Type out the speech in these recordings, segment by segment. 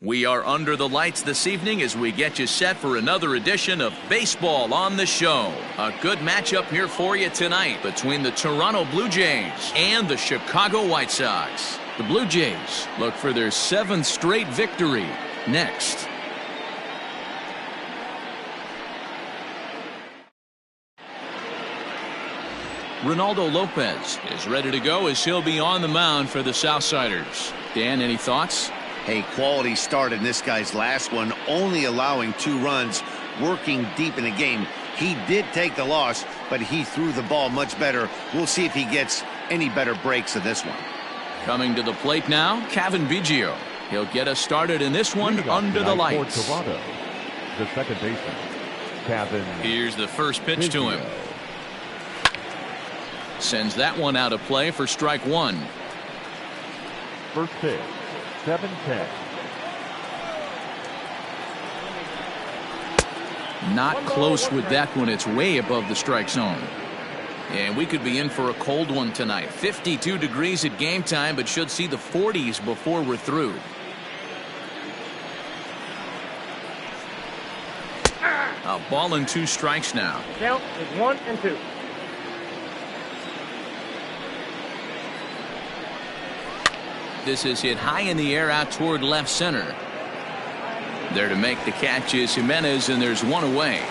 We are under the lights this evening as we get you set for another edition of Baseball on the Show. A good matchup here for you tonight between the Toronto Blue Jays and the Chicago White Sox. The Blue Jays look for their 7th straight victory next. Ronaldo Lopez is ready to go as he'll be on the mound for the Southsiders. Dan, any thoughts? Hey, quality start in this guy's last one, only allowing 2 runs, working deep in the game. He did take the loss, but he threw the ball much better. We'll see if he gets any better breaks in this one. Coming to the plate now, Kevin Biggio. He'll get us started in this one under the lights. For Toronto, the second baseman, Kevin. Here's the first pitch Biggio. to him. Sends that one out of play for strike 1. First pitch, 7-10. Not close with that one. It's way above the strike zone. And we could be in for a cold one tonight. 52 degrees at game time, but should see the 40s before we're through. A ball and 2 strikes now. Count is 1 and 2. This is hit high in the air out toward left center. There to make the catch is Jimenez, and there's 1 away.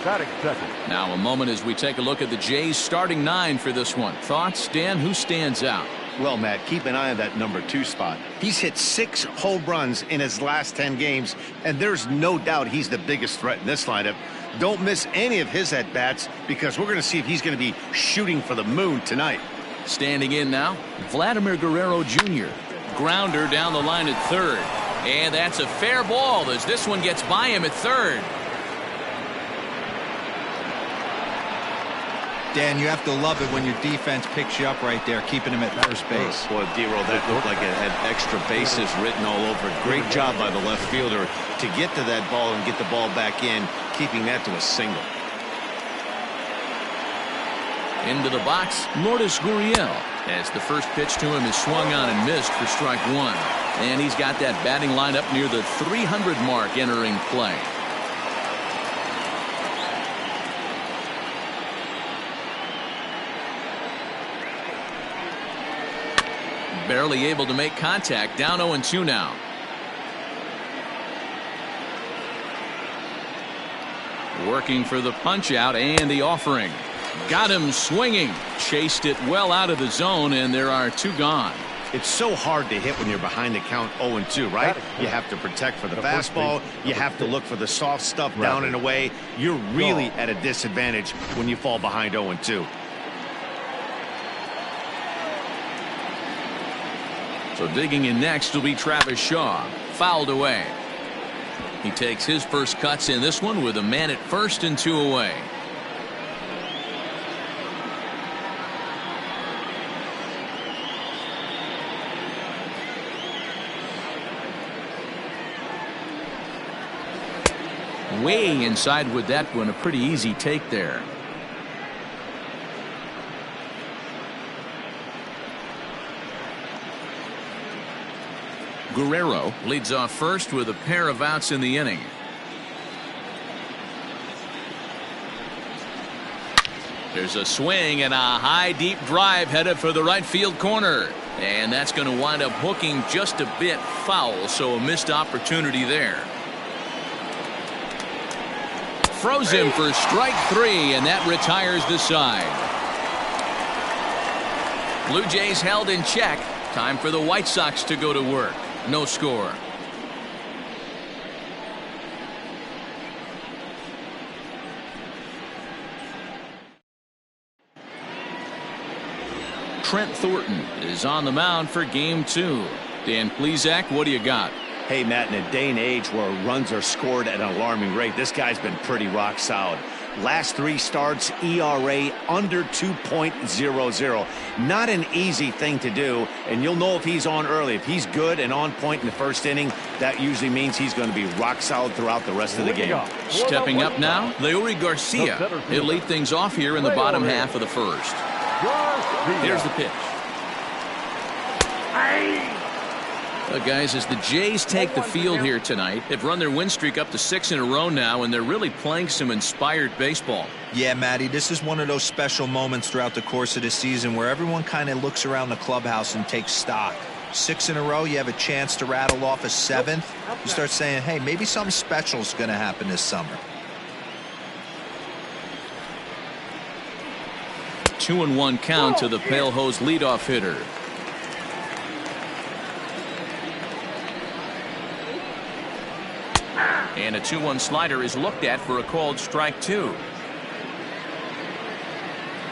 Batting second. Now a moment as we take a look at the Jays starting 9 for this one. Thoughts, Dan? Who stands out? Well, Matt, keep an eye on that number 2 spot. He's hit 6 home runs in his last 10 games, and there's no doubt he's the biggest threat in this lineup. Don't miss any of his at-bats because we're going to see if he's going to be shooting for the moon tonight. Standing in now, Vladimir Guerrero Jr. Grounder down the line at third. And that's a fair ball as this one gets by him at third. Dan, you have to love it when your defense picks you up right there, keeping him at first base. Boy, D-Roll, that looked like it had extra bases written all over it. Great job by the left fielder to get to that ball and get the ball back in, keeping that to a single. Into the box, Lourdes Gurriel, as the first pitch to him is swung on and missed for strike 1. And he's got that batting lineup near the 300 mark entering play. Barely able to make contact, down 0-2 now. Working for the punch out and the offering. Got him swinging. Chased it well out of the zone, and there are 2 gone. It's so hard to hit when you're behind the count 0-2, right? You have to protect for the fastball. You have to look for the soft stuff down and away. You're really at a disadvantage when you fall behind 0-2. So digging in next will be Travis Shaw. Fouled away. He takes his first cuts in this one with a man at first and 2 away. Way inside with that one. A pretty easy take there. Guerrero leads off first with a pair of outs in the inning. There's a swing and a high deep drive headed for the right field corner. And that's going to wind up hooking just a bit foul, so a missed opportunity there. Froze him for strike 3, and that retires the side. Blue Jays held in check. Time for the White Sox to go to work. No score. Trent Thornton is on the mound for game 2. Dan Plesac, what do you got? Hey, Matt, in a day and age where runs are scored at an alarming rate, this guy's been pretty rock solid. Last 3 starts, ERA under 2.00. Not an easy thing to do, and you'll know if he's on early. If he's good and on point in the first inning, that usually means he's going to be rock solid throughout the rest of the game. Stepping up now, Leury Garcia. He'll lead things off here in the bottom half of the first. Here's the pitch. Guys, as the Jays take the field here tonight, they've run their win streak up to 6 in a row now, and they're really playing some inspired baseball. Yeah, Matty, this is one of those special moments throughout the course of the season where everyone kind of looks around the clubhouse and takes stock. 6 in a row, you have a chance to rattle off a 7th. You start saying, hey, maybe something special is going to happen this summer. 2-1 count to the Pale Hose leadoff hitter. And a 2-1 slider is looked at for a called strike 2.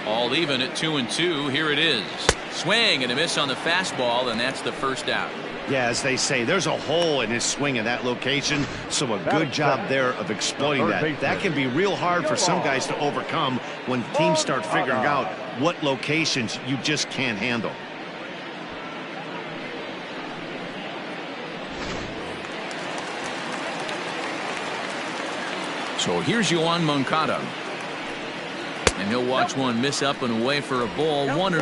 All even at 2-2. Here it is. Swing and a miss on the fastball, and that's the first out. Yeah, as they say, there's a hole in his swing in that location, so a good job there of exploiting that. That can be real hard for some guys to overcome when teams start figuring out what locations you just can't handle. So here's Yoan Moncada. And he'll watch one miss up and away for a ball. 1-0.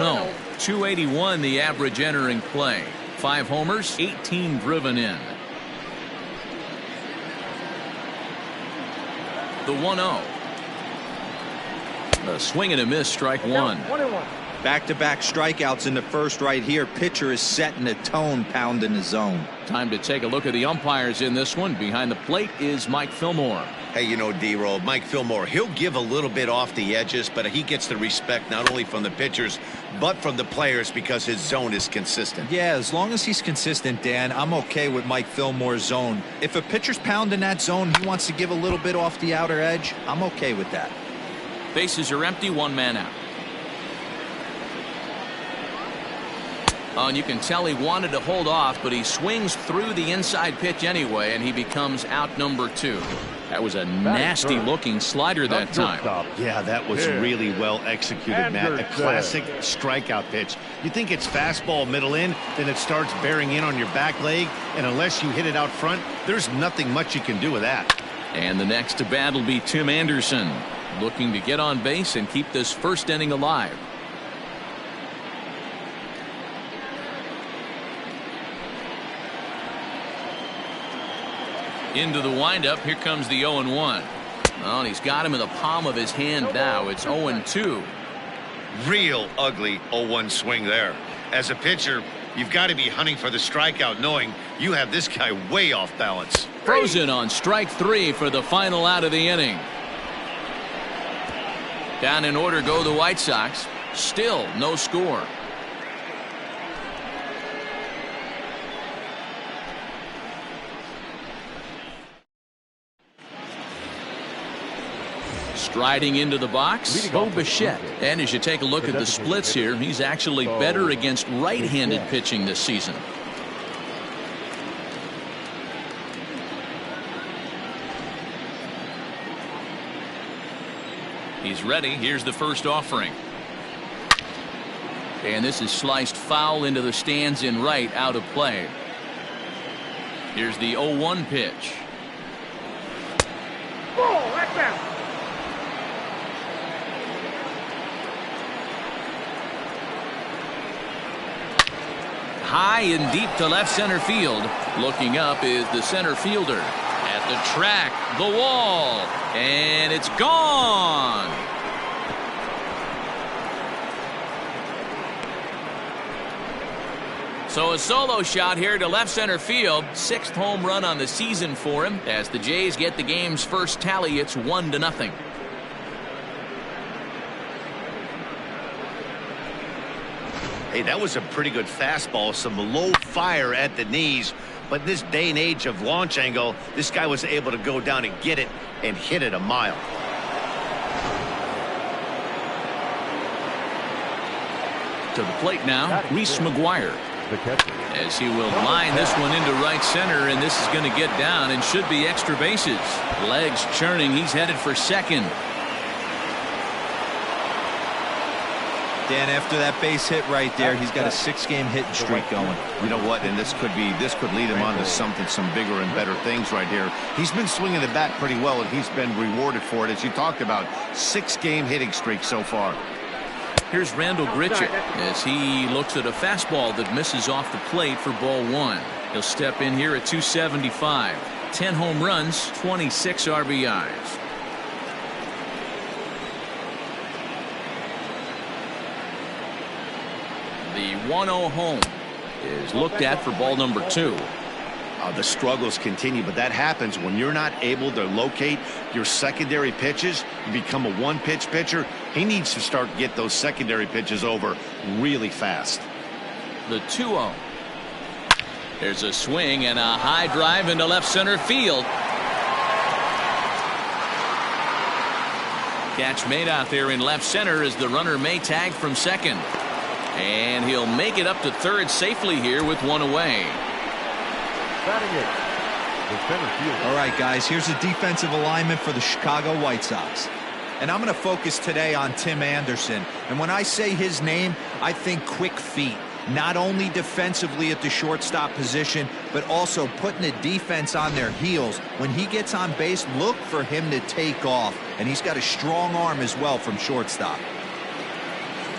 281 the average entering play. 5 homers, 18 driven in. The 1-0. A swing and a miss, strike 1. Back-to-back strikeouts in the first right here. Pitcher is setting the tone, pounding the zone. Time to take a look at the umpires in this one. Behind the plate is Mike Fillmore. Hey, you know, D-Roll, Mike Fillmore, he'll give a little bit off the edges, but he gets the respect not only from the pitchers, but from the players because his zone is consistent. Yeah, as long as he's consistent, Dan, I'm okay with Mike Fillmore's zone. If a pitcher's pounding that zone, he wants to give a little bit off the outer edge, I'm okay with that. Bases are empty, 1 man out. Oh, and you can tell he wanted to hold off, but he swings through the inside pitch anyway, and he becomes out number 2. That was a nasty looking slider that time. Yeah, that was really well executed, Matt. A classic strikeout pitch. You think it's fastball middle in, then it starts bearing in on your back leg, and unless you hit it out front, there's nothing much you can do with that. And the next to bat will be Tim Anderson, looking to get on base and keep this first inning alive. Into the windup. Here comes the 0-1. Well, and he's got him in the palm of his hand now. It's 0-2. Real ugly 0-1 swing there. As a pitcher, you've got to be hunting for the strikeout, knowing you have this guy way off balance. Frozen on strike 3 for the final out of the inning. Down in order go the White Sox. Still no score. Striding into the box, Bo Bichette. And as you take a look at the splits here, he's actually better against right-handed pitching this season. He's ready. Here's the first offering. And this is sliced foul into the stands in right, out of play. Here's the 0-1 pitch. Ball, right back. High and deep to left center field. Looking up is the center fielder. At the track, the wall, and it's gone. So a solo shot here to left center field. 6th home run on the season for him. As the Jays get the game's first tally, it's 1-0. Hey, that was a pretty good fastball. Some low fire at the knees. But in this day and age of launch angle, this guy was able to go down and get it and hit it a mile. To the plate now, Reese McGuire. As he will line this one into right center, and this is going to get down and should be extra bases. Legs churning. He's headed for second. Dan, after that base hit right there, he's got a 6-game hitting streak going. You know what? And this could lead him on to some bigger and better things right here. He's been swinging the bat pretty well, and he's been rewarded for it, as you talked about. 6-game hitting streak so far. Here's Randall Grichuk as he looks at a fastball that misses off the plate for ball one. He'll step in here at 275. 10 home runs, 26 RBIs. The 1-0 home is looked at for ball number 2. The struggles continue, but that happens when you're not able to locate your secondary pitches. You become a one-pitch pitcher. He needs to start to get those secondary pitches over really fast. The 2-0. There's a swing and a high drive into left center field. Catch made out there in left center as the runner may tag from second. And he'll make it up to third safely here with one away. All right, guys, here's a defensive alignment for the Chicago White Sox. And I'm going to focus today on Tim Anderson. And when I say his name, I think quick feet. Not only defensively at the shortstop position, but also putting the defense on their heels. When he gets on base, look for him to take off. And he's got a strong arm as well from shortstop.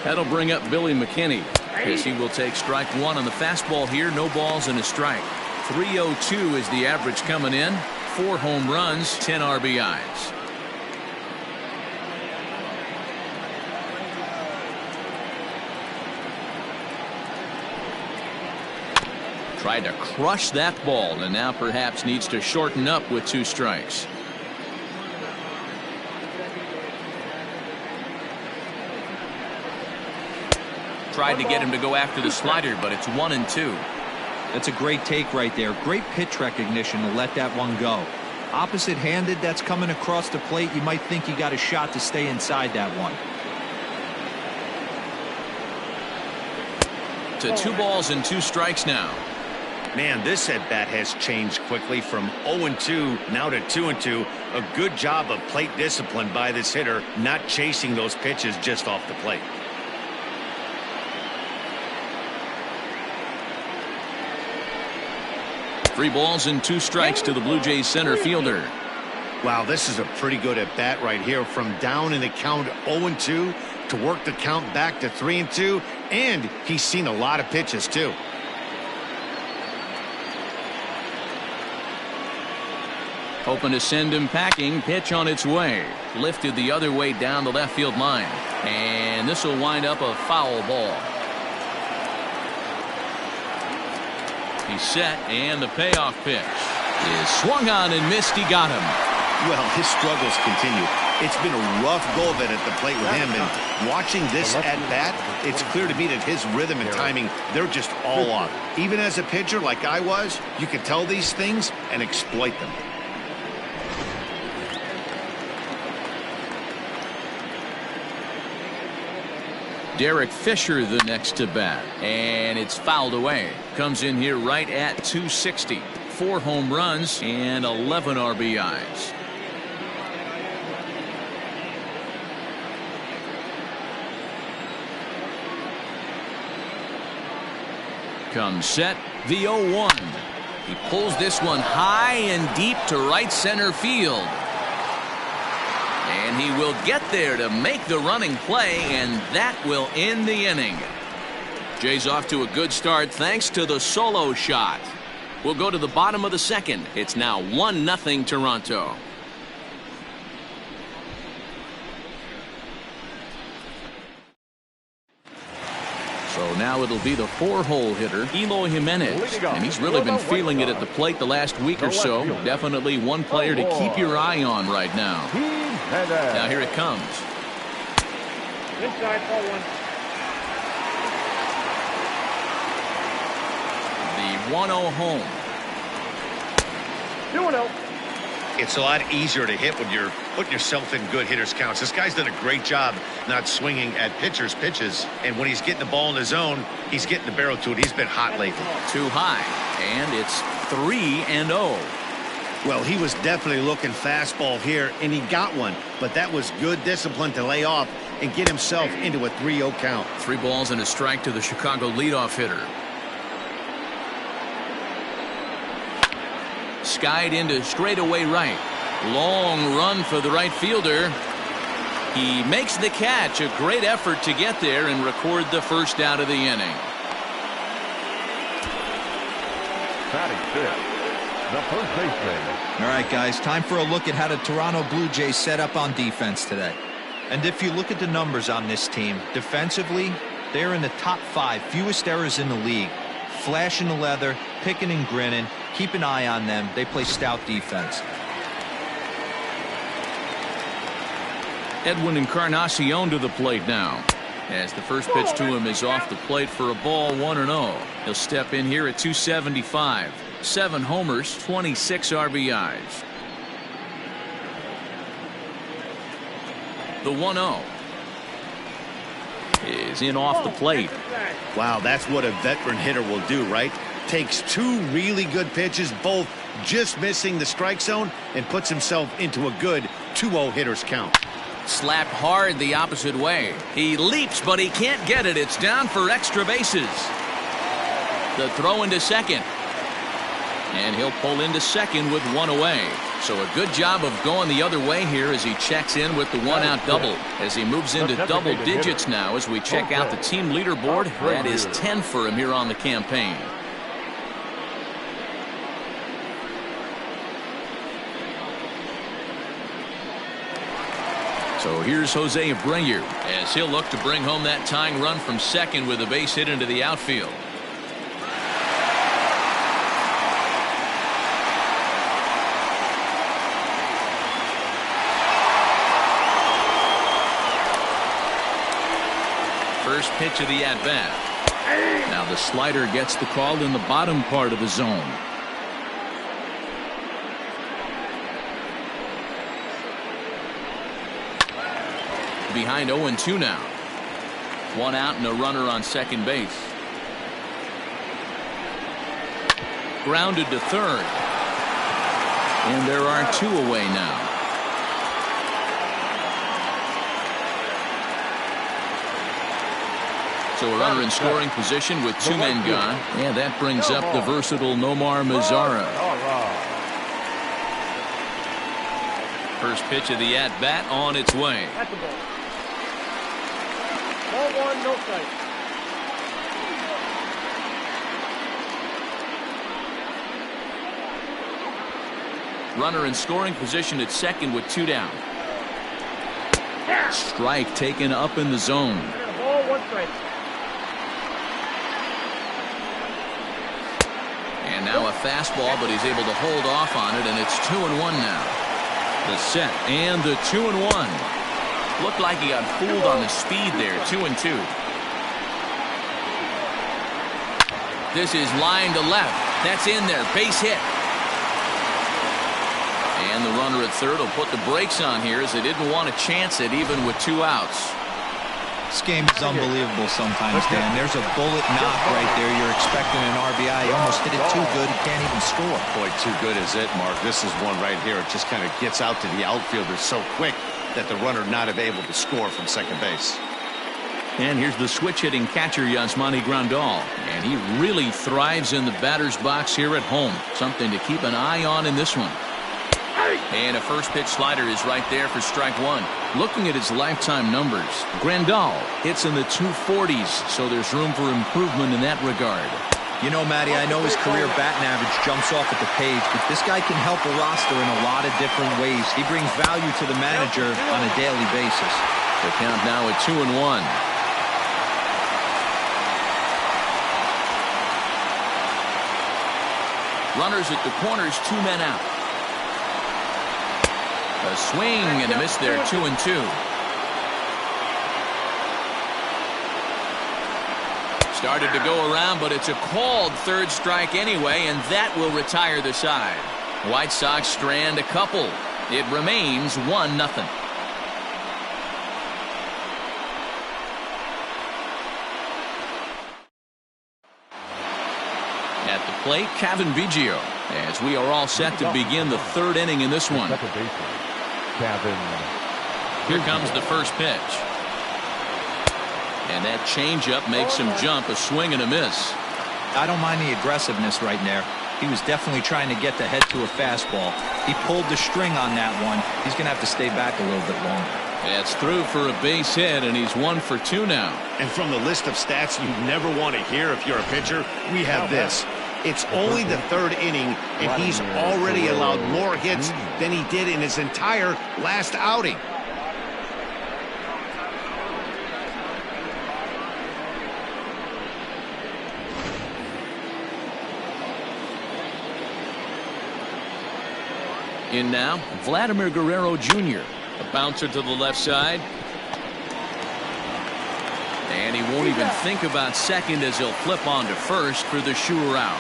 That'll bring up Billy McKinney as he will take strike one on the fastball here. No balls and a strike. 302 is the average coming in. 4 home runs, 10 RBIs. Tried to crush that ball and now perhaps needs to shorten up with 2 strikes. Tried to get him to go after the slider, but it's 1-2. That's a great take right there. Great pitch recognition to let that one go. Opposite-handed, that's coming across the plate. You might think you got a shot to stay inside that one. To 2 balls and 2 strikes now. Man, this at-bat has changed quickly from 0-2 now to 2-2. A good job of plate discipline by this hitter, not chasing those pitches just off the plate. Three balls and 2 strikes to the Blue Jays center fielder. Wow, this is a pretty good at-bat right here. From down in the count 0-2 to work the count back to 3-2. And he's seen a lot of pitches, too. Hoping to send him packing. Pitch on its way. Lifted the other way down the left field line. And this will wind up a foul ball. He's set, and the payoff pitch is swung on and missed. He got him. Well, his struggles continue. It's been a rough go of it at the plate with him, and watching this at-bat, it's clear to me that his rhythm and timing, they're just all off. Even as a pitcher like I was, you can tell these things and exploit them. Derek Fisher the next to bat, and it's fouled away. Comes in here right at 260. 4 home runs and 11 RBIs. Comes set, the 0-1. He pulls this one high and deep to right center field. And he will get there to make the running play, and that will end the inning. Jays off to a good start thanks to the solo shot. We'll go to the bottom of the second. It's now 1-0 Toronto. So now it'll be the 4-hole hitter, Eloy Jimenez. And he's really been feeling it at the plate the last week or so. Definitely one player to keep your eye on right now. Now here it comes. Inside ball 1. The 1-0 home. 2-0. It's a lot easier to hit when you're putting yourself in good hitters counts. This guy's done a great job not swinging at pitchers' pitches. And when he's getting the ball in the zone, he's getting the barrel to it. He's been hot lately. Too high. And it's 3-0. Well, he was definitely looking fastball here, and he got one. But that was good discipline to lay off and get himself into a 3-0 count. 3 balls and a strike to the Chicago leadoff hitter. Skied into straightaway right. Long run for the right fielder. He makes the catch. A great effort to get there and record the first out of the inning. Batting fifth, the first baseman. All right, guys, time for a look at how the Toronto Blue Jays set up on defense today. And if you look at the numbers on this team, defensively, they're in the top 5 fewest errors in the league. Flashing the leather, picking and grinning. Keep an eye on them. They play stout defense. Edwin Encarnacion to the plate now. As the first pitch to him is off the plate for a ball, 1-0. He'll step in here at 275. 7 homers, 26 RBIs. The 1-0 is in off the plate. Wow, that's what a veteran hitter will do, right? Takes 2 really good pitches, both just missing the strike zone, and puts himself into a good 2-0 hitter's count. Slapped hard the opposite way. He leaps, but he can't get it. It's down for extra bases. The throw into second. And he'll pull into second with 1 away. So a good job of going the other way here as he checks in with the 1-out double. As he moves into double digits now as we check out the team leaderboard. That is 10 for him here on the campaign. So here's Jose Abreu as he'll look to bring home that tying run from second with a base hit into the outfield. First pitch of the at-bat. Now the slider gets the call in the bottom part of the zone. Behind 0-2 now. 1 out and a runner on second base. Grounded to third. And there are 2 away now. So a runner in scoring position with 2 men gone. And that brings up the versatile Nomar Mazara. First pitch of the at-bat on its way. That's the ball. Ball 1, no strike. Runner in scoring position at second with 2 down. Strike taken up in the zone. Ball 1 strike. And now a fastball, but he's able to hold off on it, and it's 2-1 now. The set and the 2-1. Looked like he got fooled on the speed there. 2-2. This is line to left. That's in there. Base hit. And the runner at third will put the brakes on here as they didn't want to chance it even with 2 outs. This game is unbelievable sometimes, Dan. There's a bullet knock right there. You're expecting an RBI. He almost hit it too good. He can't even score. Boy, too good is it, Mark. This is one right here. It just kind of gets out to the outfielder so quick that the runner not able to score from second base. And here's the switch hitting catcher Yasmani Grandal. And he really thrives in the batter's box here at home. Something to keep an eye on in this one. And a first pitch slider is right there for strike 1. Looking at his lifetime numbers, Grandal hits in the 240s, so there's room for improvement in that regard. You know, Matty, I know his career batting average jumps off at the page, but this guy can help a roster in a lot of different ways. He brings value to the manager on a daily basis. The count now at 2-1. Runners at the corners, 2 men out. A swing and a miss there, 2-2. Started to go around, but it's a called third strike anyway, and that will retire the side. White Sox strand a couple. It remains 1-0. At the plate, Kevin Biggio, as we are all set to begin the 3rd inning in this one. Second baseman, Kevin. Here comes the first pitch. And that changeup makes him jump. A swing and a miss. I don't mind the aggressiveness right there. He was definitely trying to get the head to a fastball. He pulled the string on that one. He's going to have to stay back a little bit longer. That's through for a base hit, and he's 1 for 2 now. And from the list of stats you never want to hear if you're a pitcher, we have this. It's only the 3rd inning, and he's already allowed more hits than he did in his entire last outing. In now, Vladimir Guerrero Jr. A bouncer to the left side. And he won't even think about second as he'll flip on to first for the sure out.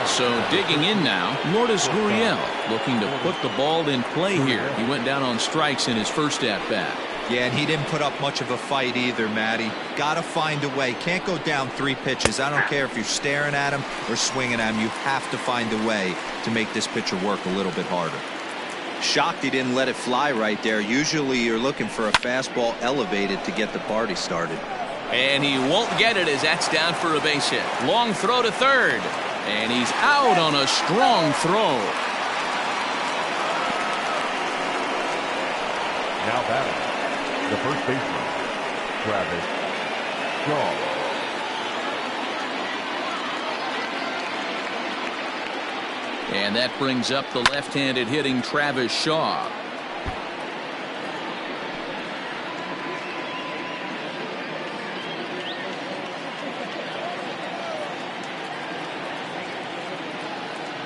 So digging in now, Lourdes Gurriel looking to put the ball in play here. He went down on strikes in his first at-bat. Yeah, and he didn't put up much of a fight either, Matty. Got to find a way. Can't go down 3 pitches. I don't care if you're staring at him or swinging at him. You have to find a way to make this pitcher work a little bit harder. Shocked he didn't let it fly right there. Usually you're looking for a fastball elevated to get the party started. And he won't get it as that's down for a base hit. Long throw to third. And he's out on a strong throw. Now batting, the first baseman, Travis Shaw. And that brings up the left-handed hitting Travis Shaw.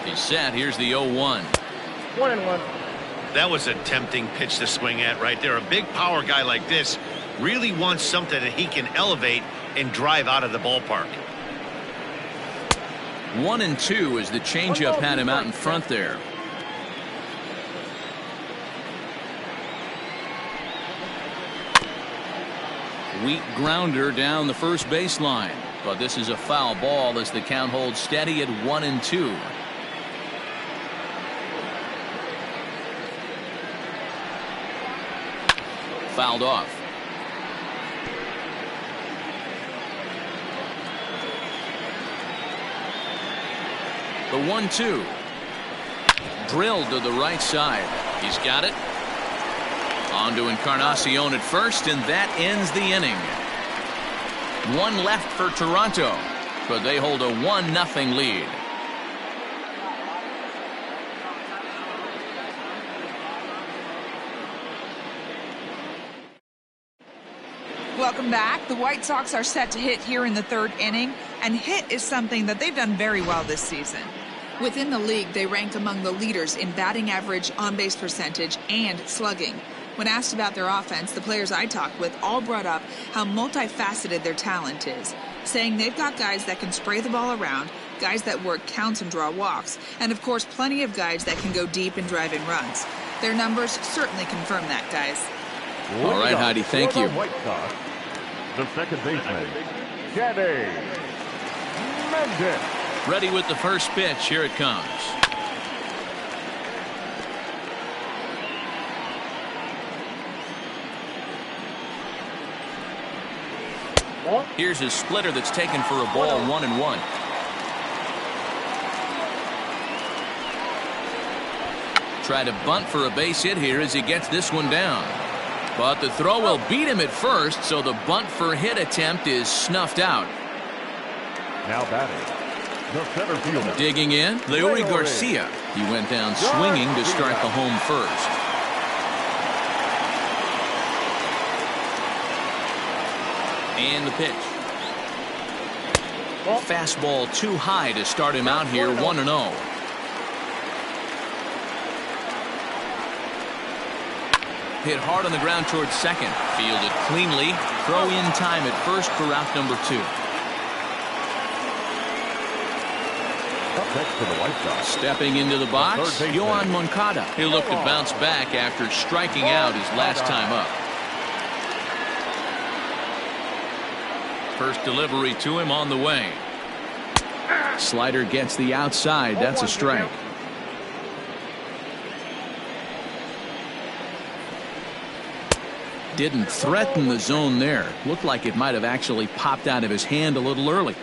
He's set. Here's the 0-1. 1-1. That was a tempting pitch to swing at right there. A big power guy like this really wants something that he can elevate and drive out of the ballpark. 1-2 as the changeup had him out in front there. Weak grounder down the first baseline, but this is a foul ball as the count holds steady at 1-2. Fouled off. The 1-2. Drilled to the right side. He's got it. On to Encarnacion at first, and that ends the inning. 1 left for Toronto, but they hold a 1-0 lead. Welcome back. The White Sox are set to hit here in the 3rd inning, and hit is something that they've done very well this season. Within the league, they rank among the leaders in batting average, on-base percentage, and slugging. When asked about their offense, the players I talked with all brought up how multifaceted their talent is, saying they've got guys that can spray the ball around, guys that work counts and draw walks, and of course plenty of guys that can go deep and drive in runs. Their numbers certainly confirm that, guys. All right, Heidi, thank you. White Sox, the second baseman, Kenny Mendez. Ready with the first pitch. Here it comes. Here's his splitter that's taken for a ball, 1-1. Try to bunt for a base hit here as he gets this one down. But the throw will beat him at first, so the bunt for hit attempt is snuffed out. Now batting, the center fielder. Digging in, Leury Garcia. He went down swinging to start the home first. And the pitch. Fastball too high to start him out here, 1-0. Hit hard on the ground towards second. Fielded cleanly. Throw in time at first for out number 2. Up next for the White Sox. Stepping into the box, Yohan Moncada. He'll look to bounce back after striking out his last time up. First delivery to him on the way. Slider gets the outside. That's a strike. Didn't threaten the zone there. Looked like it might have actually popped out of his hand a little early.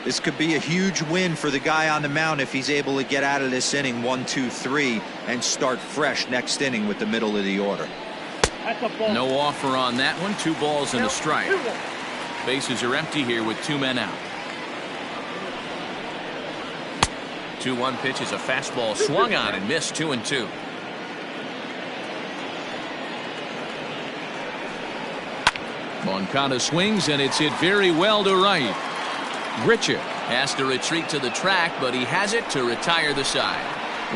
This could be a huge win for the guy on the mound if he's able to get out of this inning 1, 2, 3 and start fresh next inning with the middle of the order. No offer on that one. 2 balls and a strike. Bases are empty here with 2 men out. 2-1 pitch is a fastball swung on and missed. 2-2. Moncada swings and it's hit very well to right. Grichuk has to retreat to the track, but he has it to retire the side.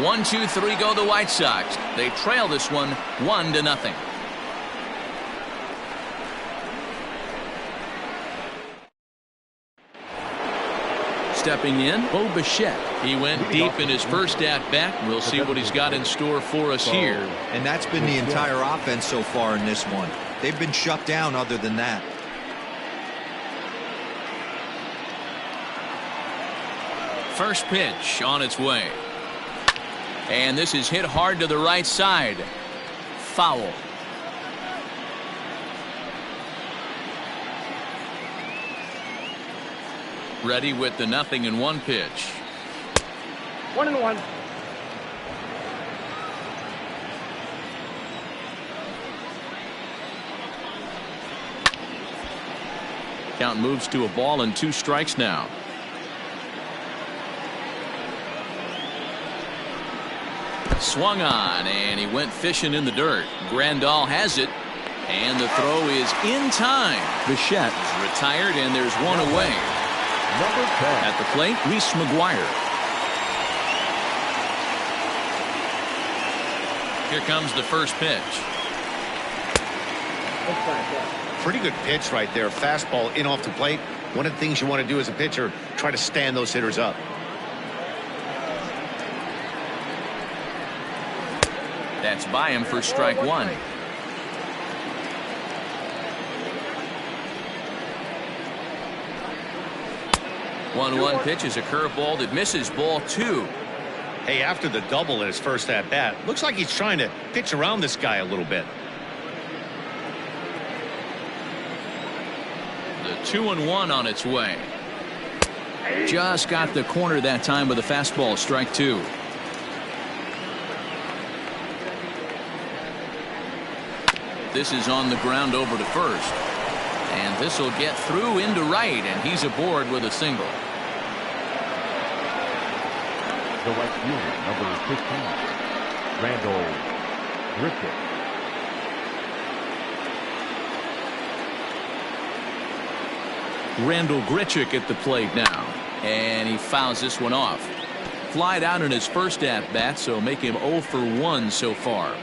1, 2, 3 go the White Sox. They trail this one 1-0. Stepping in, Bo Bichette. He went deep in his first at-bat. We'll see what he's got in store for us here. And that's been the entire offense so far in this one. They've been shut down other than that. First pitch on its way. And this is hit hard to the right side. Foul. Ready with the 0-1 pitch. 1-1. Count moves to a ball and 2 strikes now. Swung on and he went fishing in the dirt. Grandal has it and the throw is in time. Bichette is retired and there's 1 away. Number 10. At the plate, Reese McGuire. Here comes the first pitch. Pretty good pitch right there. Fastball in off the plate. One of the things you want to do as a pitcher, try to stand those hitters up. That's by him for strike 1. One pitch is a curveball that misses. Ball 2. Hey, after the double in his first at bat, looks like he's trying to pitch around this guy a little bit. The 2-1 on its way. Just got the corner that time with a fastball. Strike 2. This is on the ground over to first. And this will get through into right, and he's aboard with a single. The right fielder, number 15, Randall Grichuk. Randall Grichuk at the plate now. And he fouls this one off. Flied out in his first at-bat, so make him 0 for 1 so far.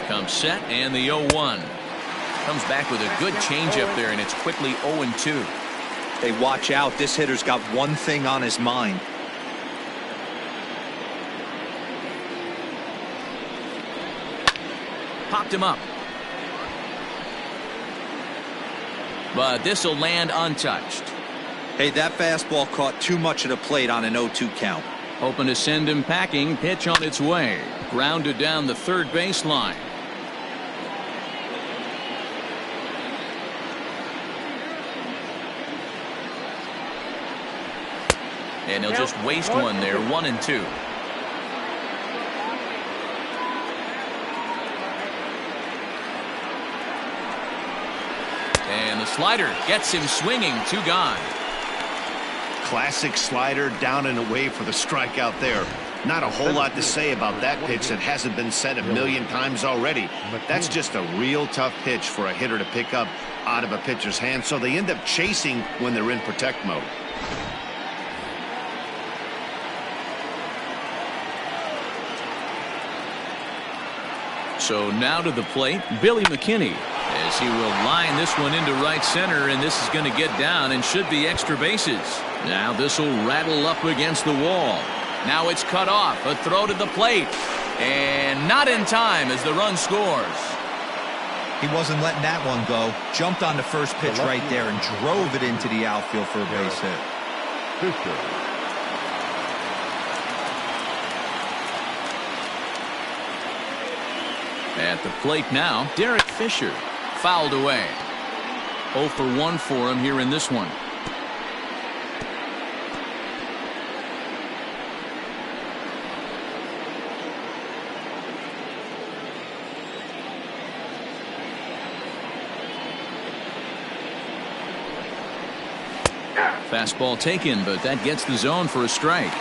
Comes set and the 0-1. Comes back with a good changeup there, and it's quickly 0-2. Hey, watch out. This hitter's got one thing on his mind. Popped him up. But this will land untouched. Hey, that fastball caught too much of the plate on an 0-2 count. Hoping to send him packing. Pitch on its way. Grounded down the third baseline. And he'll just waste one there. 1-2. And the slider gets him swinging. 2 gone. Classic slider down and away for the strikeout there. Not a whole lot to say about that pitch that hasn't been said a million times already. That's just a real tough pitch for a hitter to pick up out of a pitcher's hand, so they end up chasing when they're in protect mode. So now to the plate, Billy McKinney, as he will line this one into right center, and this is going to get down and should be extra bases. Now this will rattle up against the wall. Now it's cut off. A throw to the plate. And not in time as the run scores. He wasn't letting that one go. Jumped on the first pitch right there and drove it into the outfield for a base hit. At the plate now, Derek Fisher. Fouled away. 0 for 1 for him here in this one. Fastball taken, but that gets the zone for a strike.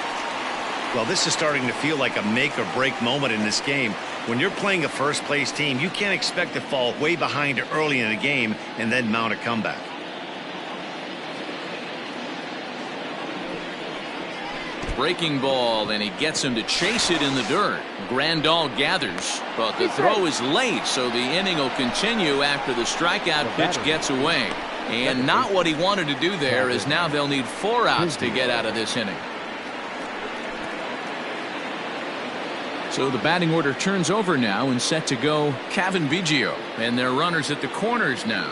Well, this is starting to feel like a make or break moment in this game. When you're playing a first place team, you can't expect to fall way behind early in a game and then mount a comeback. Breaking ball, and he gets him to chase it in the dirt. Grandal gathers, but the throw is late, so the inning will continue after the strikeout pitch gets away. And not what he wanted to do there, as now they'll need 4 outs to get out of this inning. So the batting order turns over now, and set to go Cavan Biggio, and their runners at the corners now.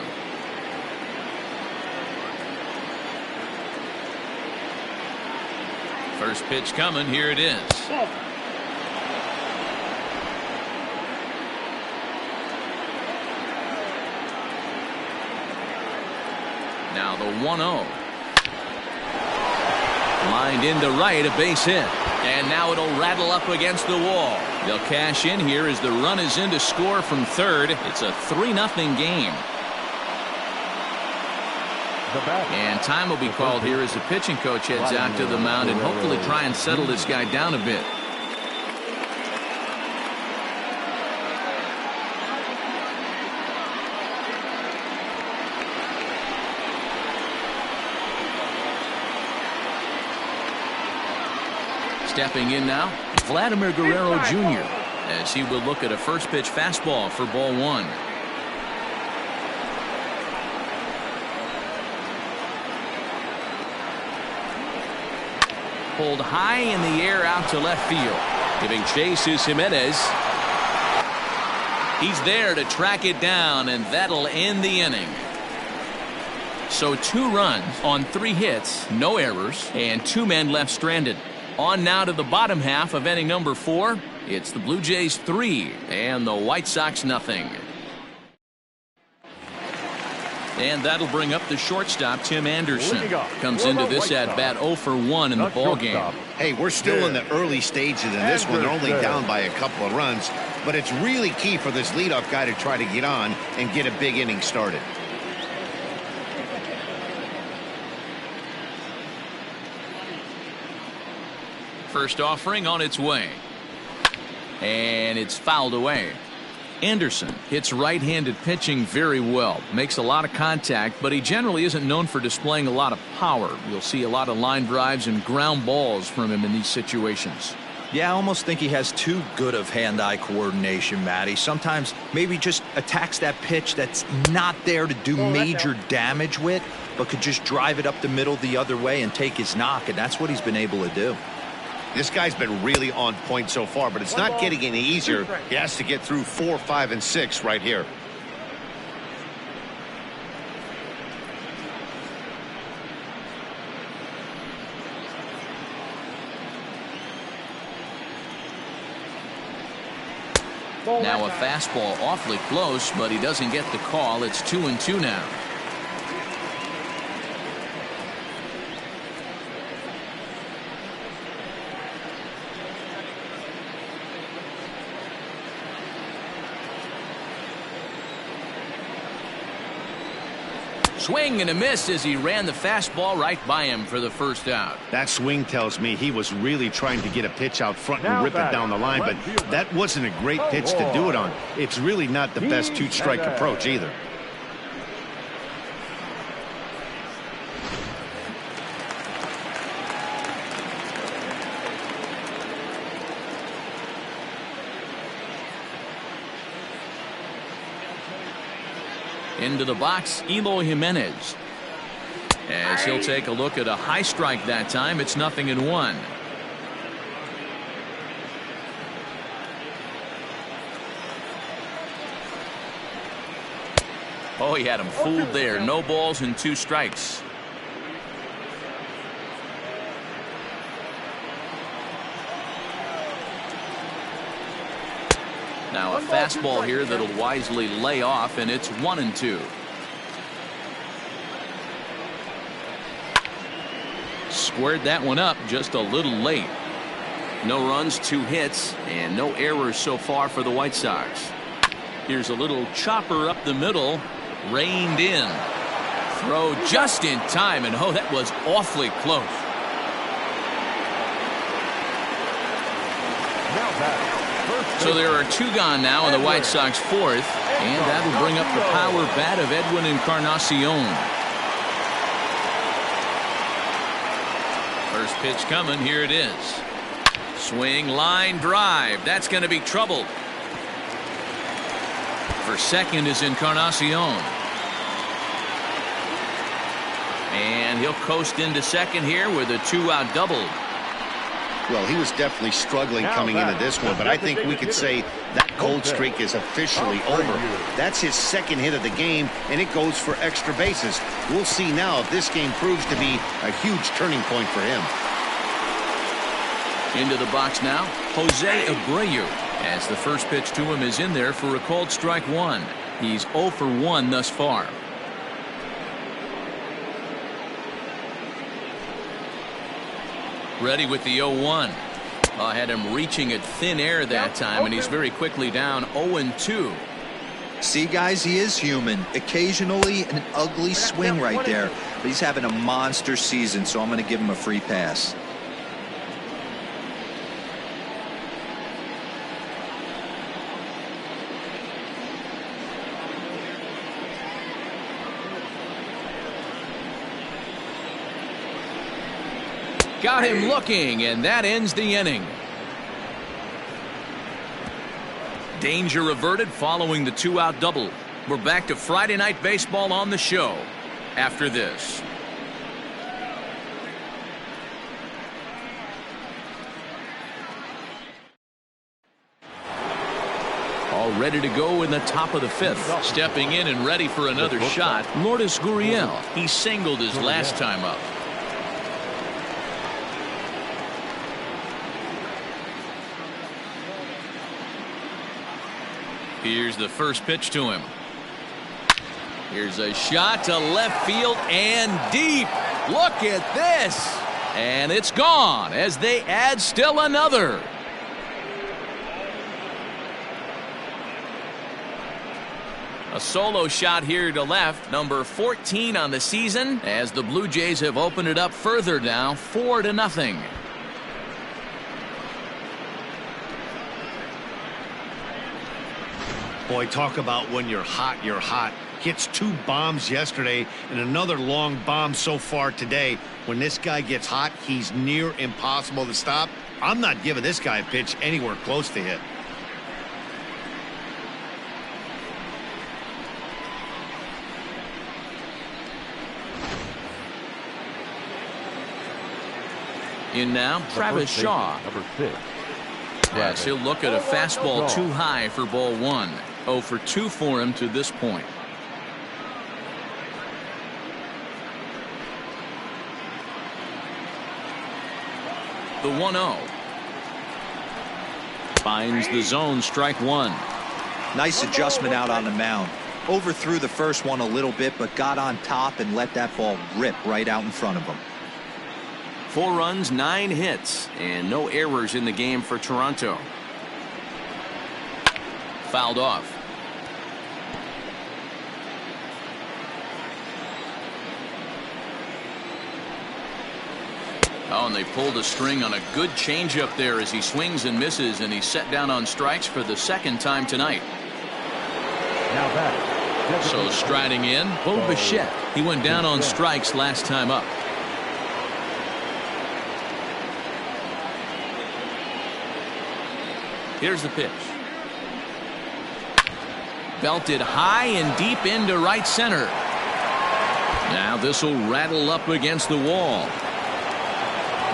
First pitch coming, here it is. Now the 1-0. Lined into right, a base hit. And now it'll rattle up against the wall. They'll cash in here as the run is in to score from third. It's a 3-0 game. And time will be called here as the pitching coach heads out to the mound and hopefully try and settle this guy down a bit. Stepping in now, Vladimir Guerrero Jr. as he will look at a first pitch fastball for ball 1. Pulled high in the air out to left field. Giving chase is Jimenez. He's there to track it down, and that'll end the inning. So 2 runs on 3 hits, no errors, and 2 men left stranded. On now to the bottom half of inning number 4. It's the Blue Jays 3 and the White Sox nothing. And that'll bring up the shortstop, Tim Anderson. Comes into this at bat 0 for 1 in the ball game. Hey, we're still in the early stages in this one. They're only down by a couple of runs, but it's really key for this leadoff guy to try to get on and get a big inning started. First offering on its way. And it's fouled away. Anderson hits right-handed pitching very well. Makes a lot of contact, but he generally isn't known for displaying a lot of power. You'll see a lot of line drives and ground balls from him in these situations. Yeah, I almost think he has too good of hand-eye coordination, Matty. Sometimes maybe just attacks that pitch that's not there to do major damage with, but could just drive it up the middle the other way and take his knock, and that's what he's been able to do. This guy's been really on point so far, but it's not getting any easier. He has to get through 4, 5, and 6 right here. Now a fastball awfully close, but he doesn't get the call. It's 2-2 now. Swing and a miss as he ran the fastball right by him for the first out. That swing tells me he was really trying to get a pitch out front and rip it down the line, but that wasn't a great pitch to do it on. It's really not the best 2-strike approach either. Into the box, Eloy Jimenez. As he'll take a look at a high strike that time, it's 0-1. Oh, he had him fooled there. No balls and 2 strikes. Now a fastball here that'll wisely lay off, and it's 1-2. Squared that one up just a little late. No runs, 2 hits, and no errors so far for the White Sox. Here's a little chopper up the middle, reined in. Throw just in time, and oh, that was awfully close. So there are 2 gone now in the White Sox 4th, and that'll bring up the power bat of Edwin Encarnacion. First pitch coming, here it is. Swing, line drive. That's going to be trouble. For second is Encarnacion. And he'll coast into second here with a 2-out double. Well, he was definitely struggling coming into this one, but I think we could say that cold streak is officially over. That's his second hit of the game, and it goes for extra bases. We'll see now if this game proves to be a huge turning point for him. Into the box now, Jose Abreu, as the first pitch to him is in there for a called strike 1. He's 0 for 1 thus far. Ready with the 0-1. I had him reaching at thin air that time, and he's very quickly down 0-2. See, guys, he is human. Occasionally an ugly swing right there, but he's having a monster season, so I'm going to give him a free pass. Got him looking, and that ends the inning. Danger averted following the 2-out double. We're back to Friday Night Baseball on the show after this. All ready to go in the top of the 5th. Stepping in and ready for another shot, Lourdes Gurriel. He singled his last time up. Here's the first pitch to him. Here's a shot to left field and deep. Look at this. And it's gone as they add still another. A solo shot here to left, number 14 on the season, as the Blue Jays have opened it up further now, 4-0. Boy, talk about when you're hot, you're hot. Hits 2 bombs yesterday and another long bomb so far today. When this guy gets hot, he's near impossible to stop. I'm not giving this guy a pitch anywhere close to hit. In now, Travis Shaw. Number 6. Yes, he'll look at a fastball too high for ball 1. 0 for 2 for him to this point. The 1-0. Finds the zone, strike 1. Nice adjustment out on the mound. Overthrew the first one a little bit, but got on top and let that ball rip right out in front of him. 4 runs, 9 hits, and no errors in the game for Toronto. Fouled off. Oh, and they pulled a string on a good changeup there as he swings and misses, and he's set down on strikes for the 2nd time tonight. Now back. So striding in, Bo Bichette. He went down on strikes last time up. Here's the pitch. Belted high and deep into right center. Now this will rattle up against the wall.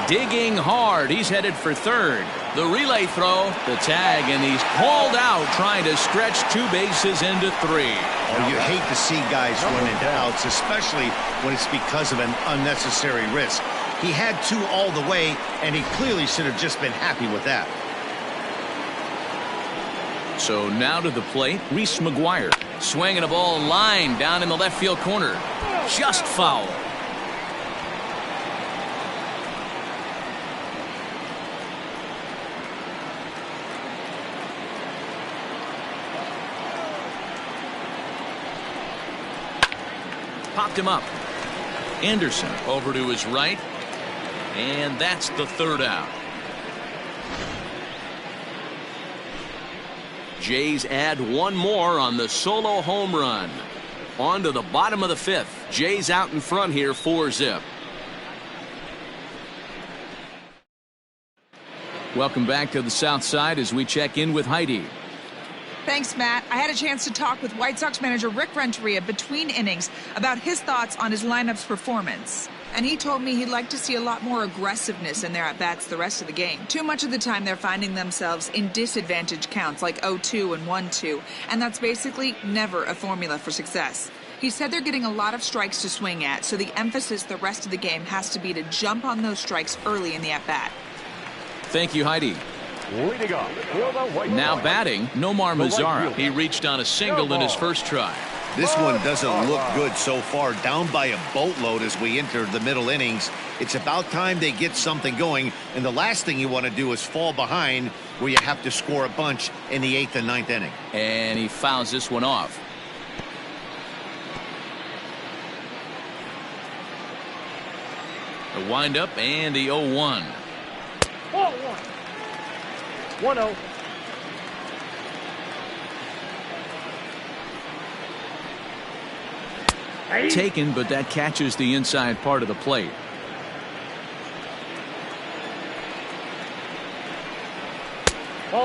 Digging hard. He's headed for third. The relay throw, the tag, and he's hauled out trying to stretch 2 bases into 3. Oh, you hate to see guys run into outs, especially when it's because of an unnecessary risk. He had 2 all the way, and he clearly should have just been happy with that. So now to the plate, Reese McGuire. Swinging a ball line down in the left field corner. Just foul. Popped him up. Anderson over to his right. And that's the third out. Jays add one more on the solo home run. On to the bottom of the fifth. Jays out in front here, 4-zip. Welcome back to the South Side as we check in with Heidi. Thanks, Matt. I had a chance to talk with White Sox manager Rick Renteria between innings about his thoughts on his lineup's performance. And he told me he'd like to see a lot more aggressiveness in their at-bats the rest of the game. Too much of the time they're finding themselves in disadvantage counts like 0-2 and 1-2, and that's basically never a formula for success. He said they're getting a lot of strikes to swing at, so the emphasis the rest of the game has to be to jump on those strikes early in the at-bat. Thank you, Heidi. Leading off for the White Now Sox. batting, Nomar Mazara. fielder. He reached on a single in his first try. This one doesn't look good so far. Down by a boatload as we enter the middle innings. It's about time they get something going, and the last thing you want to do is fall behind where you have to score a bunch in the 8th and 9th inning. And he fouls this one off. The windup and the 0-1. 1-0. Taken, but that catches the inside part of the plate.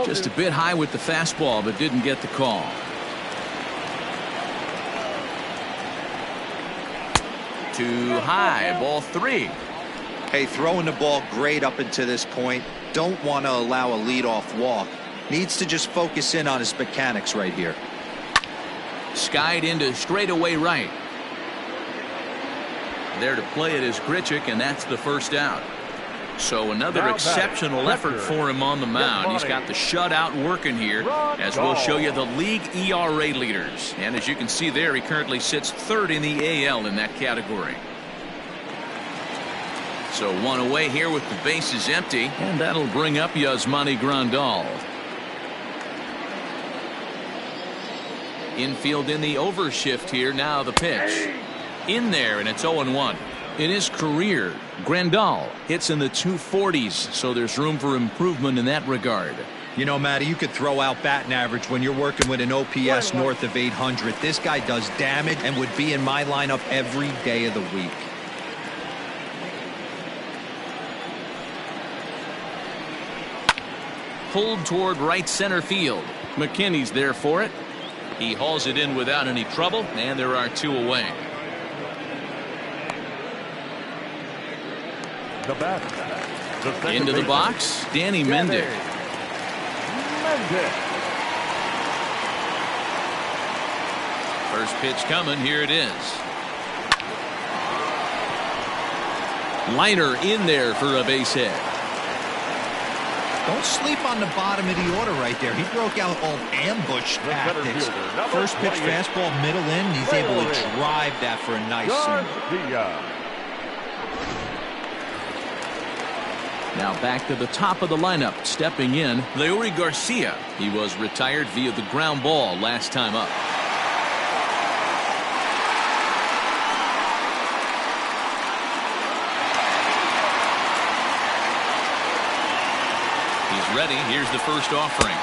Just a bit high with the fastball, but didn't get the call. Too high, ball 3. Hey, throwing the ball great up until this point. Don't want to allow a leadoff walk. Needs to just focus in on his mechanics right here. Skied into straightaway right. There to play it is Grichuk, and that's the first out. So another Now exceptional effort for him on the mound. He's got the shutout working here, as we'll show you the league ERA leaders. And as you can see there, he currently sits third in the AL in that category. So one away here with the bases empty, and that'll bring up Yasmani Grandal. Infield in the overshift here. Now the pitch. In there, and it's 0-1. In his career, Grandal hits in the 240s, so there's room for improvement in that regard. You know, Matty, you could throw out batting average when you're working with an OPS north of 800. This guy does damage and would be in my lineup every day of the week. Pulled toward right center field. McKinney's there for it. He hauls it in without any trouble, and there are 2 away. The bat. Into the box, Danny Mendick. First pitch coming. Here it is. Liner in there for a base hit. Don't sleep on the bottom of the order right there. He broke out all ambush tactics. First pitch fastball middle in. He's able to drive that for a nice single. Now back to the top of the lineup. Stepping in, Leury Garcia. He was retired via the ground ball last time up. He's ready. Here's the first offering.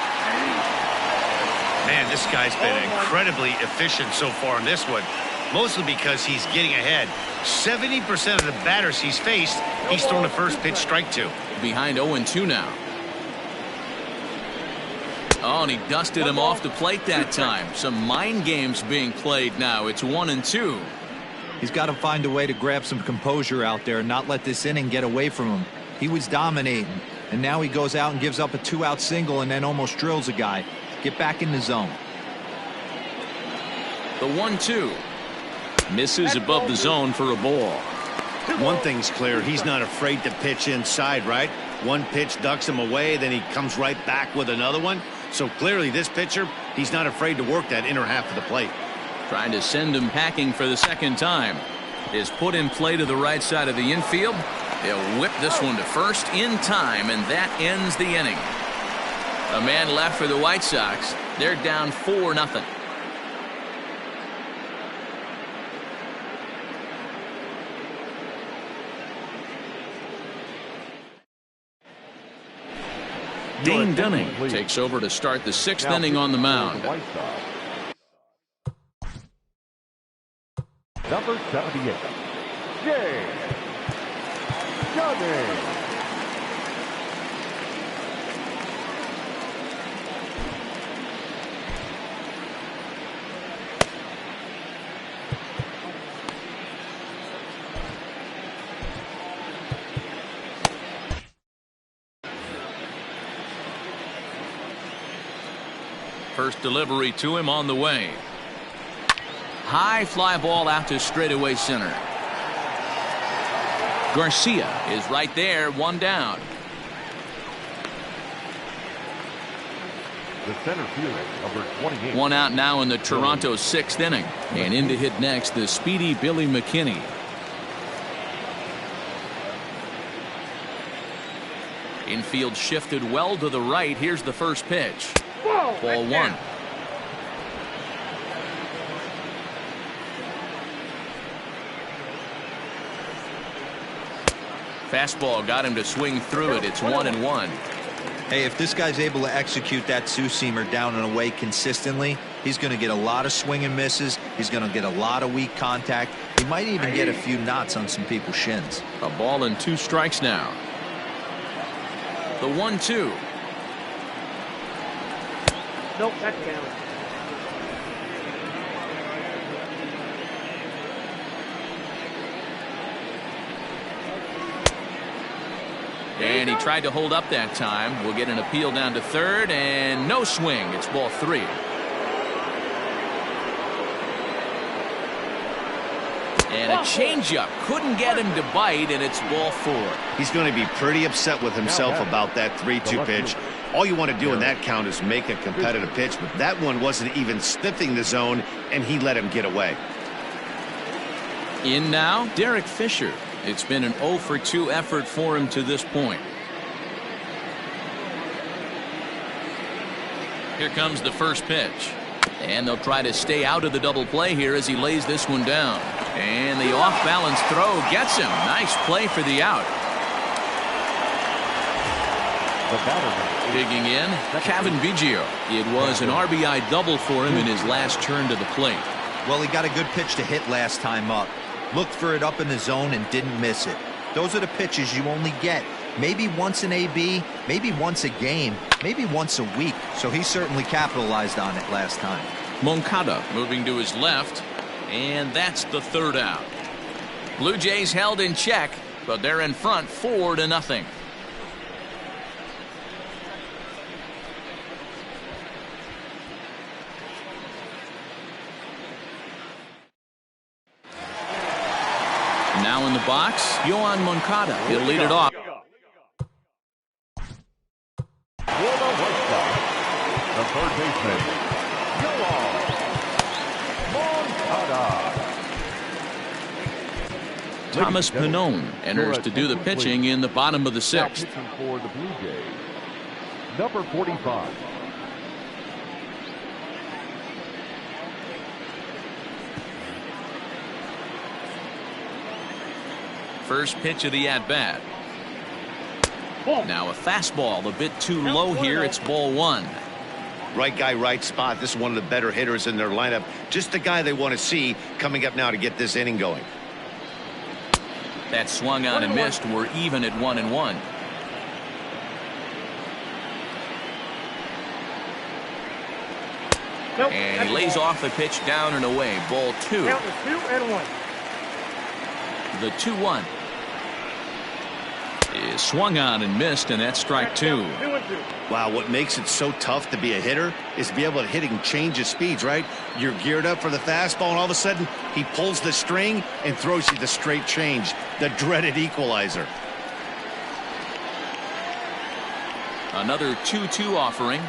Man, this guy's been incredibly efficient so far in this one. Mostly because he's getting ahead. 70% of the batters he's faced, he's thrown a first pitch strike to. Behind 0-2 now. Oh, and he dusted him off the plate that time. Some mind games being played now. It's 1-2. He's got to find a way to grab some composure out there and not let this inning get away from him. He was dominating, and now he goes out and gives up a 2-out single and then almost drills a guy. Get back in the zone. The 1-2. Misses above the zone for a ball. One thing's clear, he's not afraid to pitch inside, right? One pitch ducks him away, then he comes right back with another one. So clearly this pitcher, he's not afraid to work that inner half of the plate. Trying to send him packing for the second time. Is put in play to the right side of the infield. They'll whip this one to first in time, and that ends the inning. A man left for the White Sox. They're down 4-0. Dane Dunning takes over to start the 6th inning on the mound. Number 78, Dane Dunning. First delivery to him on the way. High fly ball out to straightaway center. Garcia is right there, one down. The center fielder, number 28. One out now in the Toronto 6th inning. And in to hit next, the speedy Billy McKinney. Infield shifted well to the right. Here's the first pitch. Ball one. Fastball got him to swing through it. It's 1-1. Hey, if this guy's able to execute that two-seamer down and away consistently, he's going to get a lot of swing and misses. He's going to get a lot of weak contact. He might even get a few knots on some people's shins. A ball and 2 strikes now. The 1-2. Nope, that's down. And he tried to hold up that time. We'll get an appeal down to third, and no swing. It's ball 3. And a changeup couldn't get him to bite, and it's ball 4. He's going to be pretty upset with himself about that 3-2 pitch. All you want to do in that count is make a competitive pitch, but that one wasn't even sniffing the zone, and he let him get away. In now, Derek Fisher. It's been an 0-for-2 effort for him to this point. Here comes the first pitch. And they'll try to stay out of the double play here as he lays this one down. And the off-balance throw gets him. Nice play for the out. Digging in, Kevin Biggio. It was an RBI double for him in his last turn to the plate. Well, he got a good pitch to hit last time up. Looked for it up in the zone and didn't miss it. Those are the pitches you only get maybe once in AB, maybe once a game, maybe once a week. So he certainly capitalized on it last time. Moncada moving to his left, and that's the 3rd out. Blue Jays held in check, but they're in front 4-0. Now in the box, Yoan Moncada. He'll lead it off. For the White Sox, the third baseman, Yoan Moncada. Thomas Pannone enters to do the pitching in the bottom of the 6th. Now pitching for the Blue Jays, number 45. First pitch of the at-bat. Now a fastball a bit too low here. It's ball 1. Right guy, right spot. This is one of the better hitters in their lineup. Just the guy they want to see coming up now to get this inning going. That swung on and missed. We're even at 1-1. And he lays off the pitch down and away. Ball 2. Count is 2-1. The 2-1 is swung on and missed, and that's strike 2. Wow, what makes it so tough to be a hitter is to be able to hit and change his speeds, right? You're geared up for the fastball, and all of a sudden he pulls the string and throws you the straight change, the dreaded equalizer. Another 2-2 offering.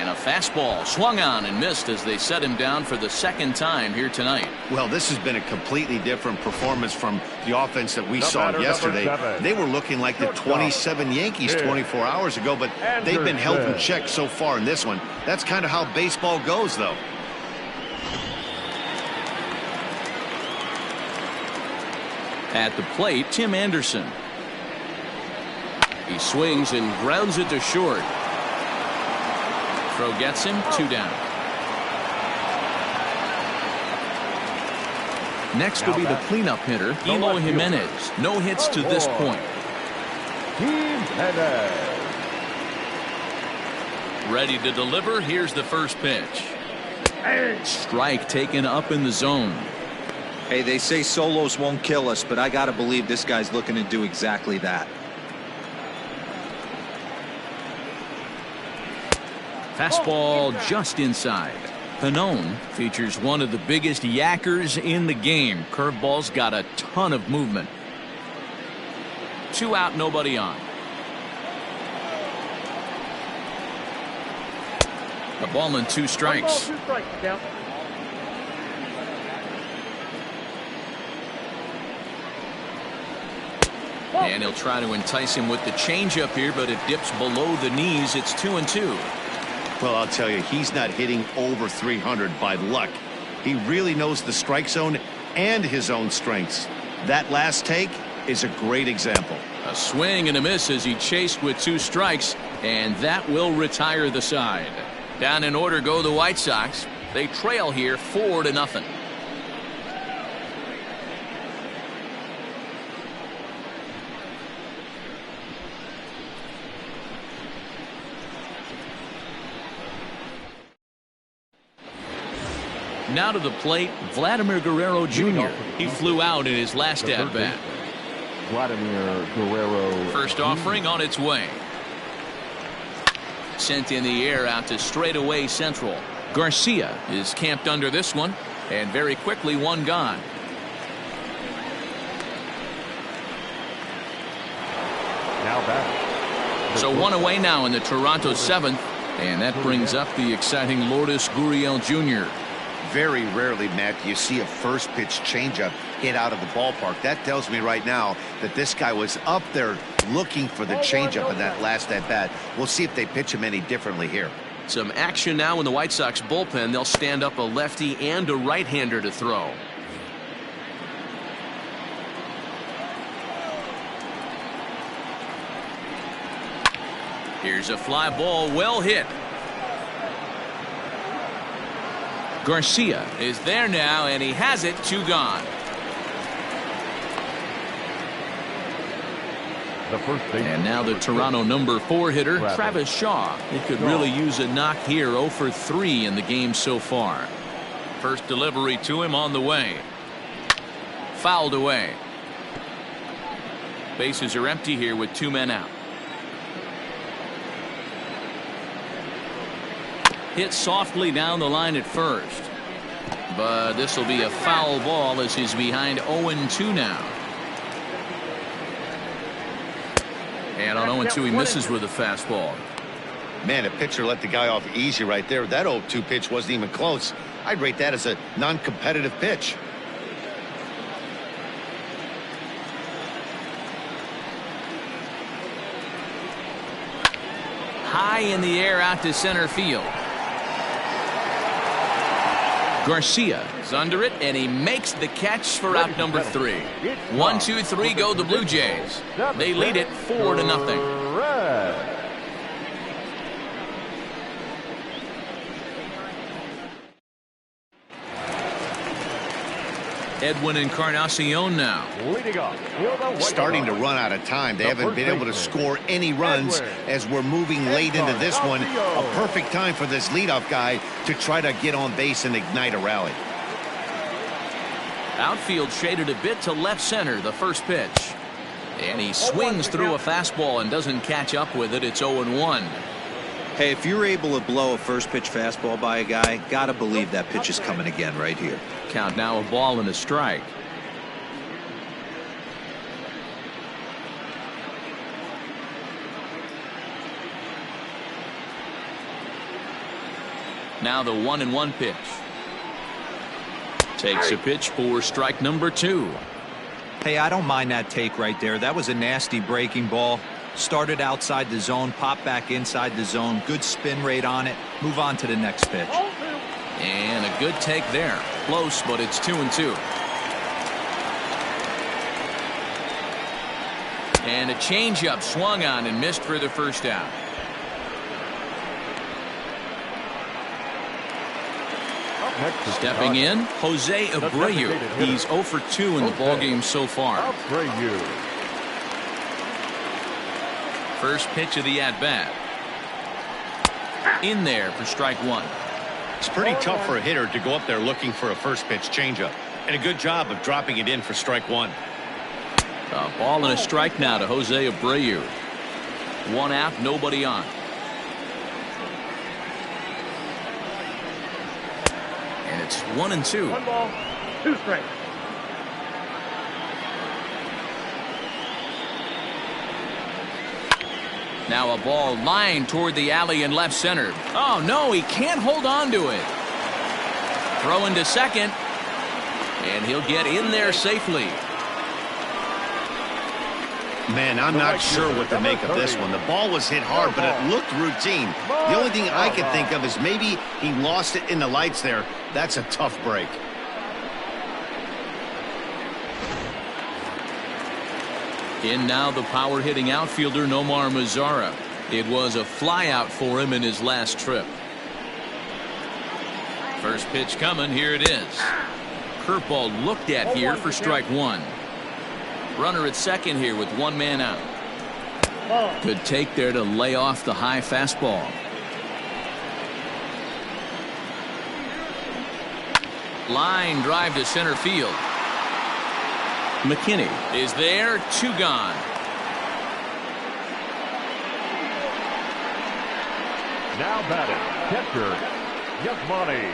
And a fastball swung on and missed as they set him down for the second time here tonight. Well, this has been a completely different performance from the offense that we saw yesterday. They were looking like the 27 Yankees 24 hours ago, but they've been held in check so far in this one. That's kind of how baseball goes, though. At the plate, Tim Anderson. He swings and grounds it to short. Throw gets him, 2 down. Next will be the cleanup hitter, Eloy Jimenez. No hits to this point. Ready to deliver. Here's the first pitch. Strike taken up in the zone. Hey, they say solos won't kill us, but I got to believe this guy's looking to do exactly that. Fastball just inside. Pannone features one of the biggest yackers in the game. Curveball's got a ton of movement. 2 out, nobody on. A ball and 2 strikes. 1 ball, 2 strikes, count. And he'll try to entice him with the changeup here, but it dips below the knees. It's 2-2. Well, I'll tell you, he's not hitting over 300 by luck. He really knows the strike zone and his own strengths. That last take is a great example. A swing and a miss as he chased with 2 strikes, and that will retire the side. Down in order go the White Sox. They trail here 4-0. Now to the plate, Vladimir Guerrero Jr. He flew out in his last at-bat. Vladimir Guerrero. First offering on its way. Sent in the air out to straightaway central. Garcia is camped under this one, and very quickly 1 gone. Now back. So 1 away now in the Toronto 7th, and that brings up the exciting Lourdes Gurriel Jr. Very rarely, Matt, do you see a first pitch changeup hit out of the ballpark. That tells me right now that this guy was up there looking for the changeup in that last at bat. We'll see if they pitch him any differently here. Some action now in the White Sox bullpen. They'll stand up a lefty and a right-hander to throw. Here's a fly ball, well hit. Garcia is there now, and he has it, 2 gone. And now the Toronto number 4 hitter, Travis Shaw. He could really use a knock here. 0 for 3 in the game so far. First delivery to him on the way. Fouled away. Bases are empty here with 2 men out. Hit softly down the line at first. But this will be a foul ball as he's behind 0-2 now. And on 0-2 he misses with a fastball. Man, a pitcher let the guy off easy right there. That 0-2 pitch wasn't even close. I'd rate that as a non-competitive pitch. High in the air out to center field. Garcia is under it, and he makes the catch for out number 3. 1-2-3 go the Blue Jays. They lead it 4-0. Edwin Encarnacion now. Starting to run out of time. They haven't been able to score any runs as we're moving late into this one. A perfect time for this leadoff guy to try to get on base and ignite a rally. Outfield shaded a bit to left center, the first pitch. And he swings through a fastball and doesn't catch up with it. It's 0-1. Hey, if you're able to blow a first pitch fastball by a guy, gotta believe that pitch is coming again right here. Count now a ball and a strike. Now the 1-1 pitch. Takes a pitch for strike number 2. Hey, I don't mind that take right there. That was a nasty breaking ball. Started outside the zone, popped back inside the zone. Good spin rate on it. Move on to the next pitch. And a good take there. Close, but it's 2-2. And a changeup swung on and missed for the first out. Stepping in, Jose Abreu. He's 0 for 2 in the ballgame so far. First pitch of the at-bat. In there for strike 1. It's pretty tough for a hitter to go up there looking for a first pitch changeup. And a good job of dropping it in for strike 1. A ball and a strike now to Jose Abreu. 1 out, nobody on. And it's 1-2. 1 ball, 2 strikes. Now a ball lined toward the alley in left center. Oh no, he can't hold on to it. Throw into second. And he'll get in there safely. Man, I'm not sure what to make of this one. The ball was hit hard, but it looked routine. The only thing I could think of is maybe he lost it in the lights there. That's a tough break. In now the power-hitting outfielder Nomar Mazara. It was a flyout for him in his last trip. First pitch coming. Here it is. Curveball looked at here for strike 1. Runner at second here with 1 man out. Good take there to lay off the high fastball. Line drive to center field. McKinney is there. 2 gone. Now batting, catcher, Yasmani.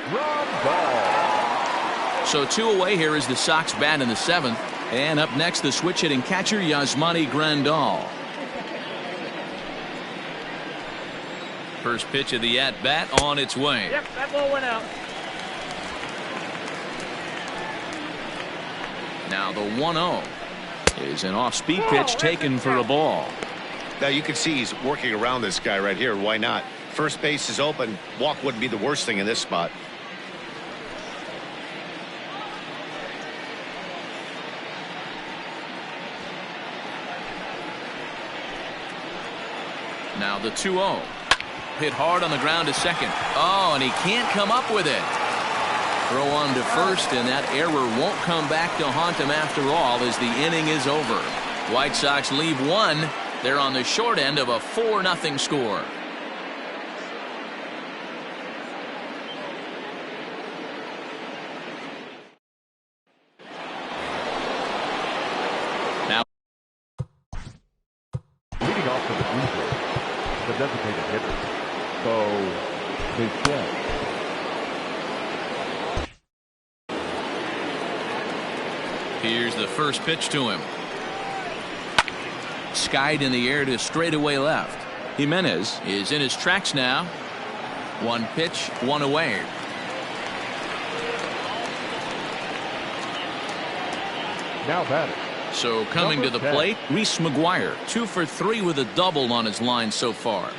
Ground ball. So 2 away here as the Sox bat in the 7th. And up next, the switch-hitting catcher, Yasmani Grandal. First pitch of the at-bat on its way. Yep, that ball went out. Now the 1-0 is an off-speed pitch taken for a ball. Now you can see he's working around this guy right here. Why not? First base is open. Walk wouldn't be the worst thing in this spot. Now the 2-0. Hit hard on the ground to second. Oh, and he can't come up with it. Throw on to first, and that error won't come back to haunt him after all as the inning is over. White Sox leave 1. They're on the short end of a 4-0 score. Now, Leading off for the Blue the designated hitter. So, Bichette. Here's the first pitch to him. Skied in the air to straightaway left. Jimenez is in his tracks now. 1 pitch, 1 away. Now batting. So coming to the plate, Reese McGuire, 2 for 3 with a double on his line so far.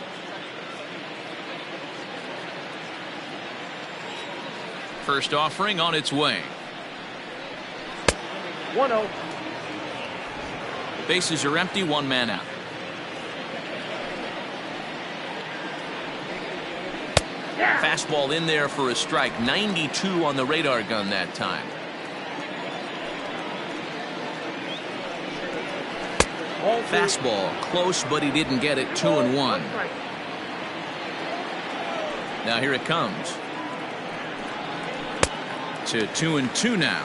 First offering on its way. 1-0. Bases are empty, 1 man out. Fastball in there for a strike. 92 on the radar gun that time. Fastball close, but he didn't get it. 2-1. Now here it comes. To 2-2 now.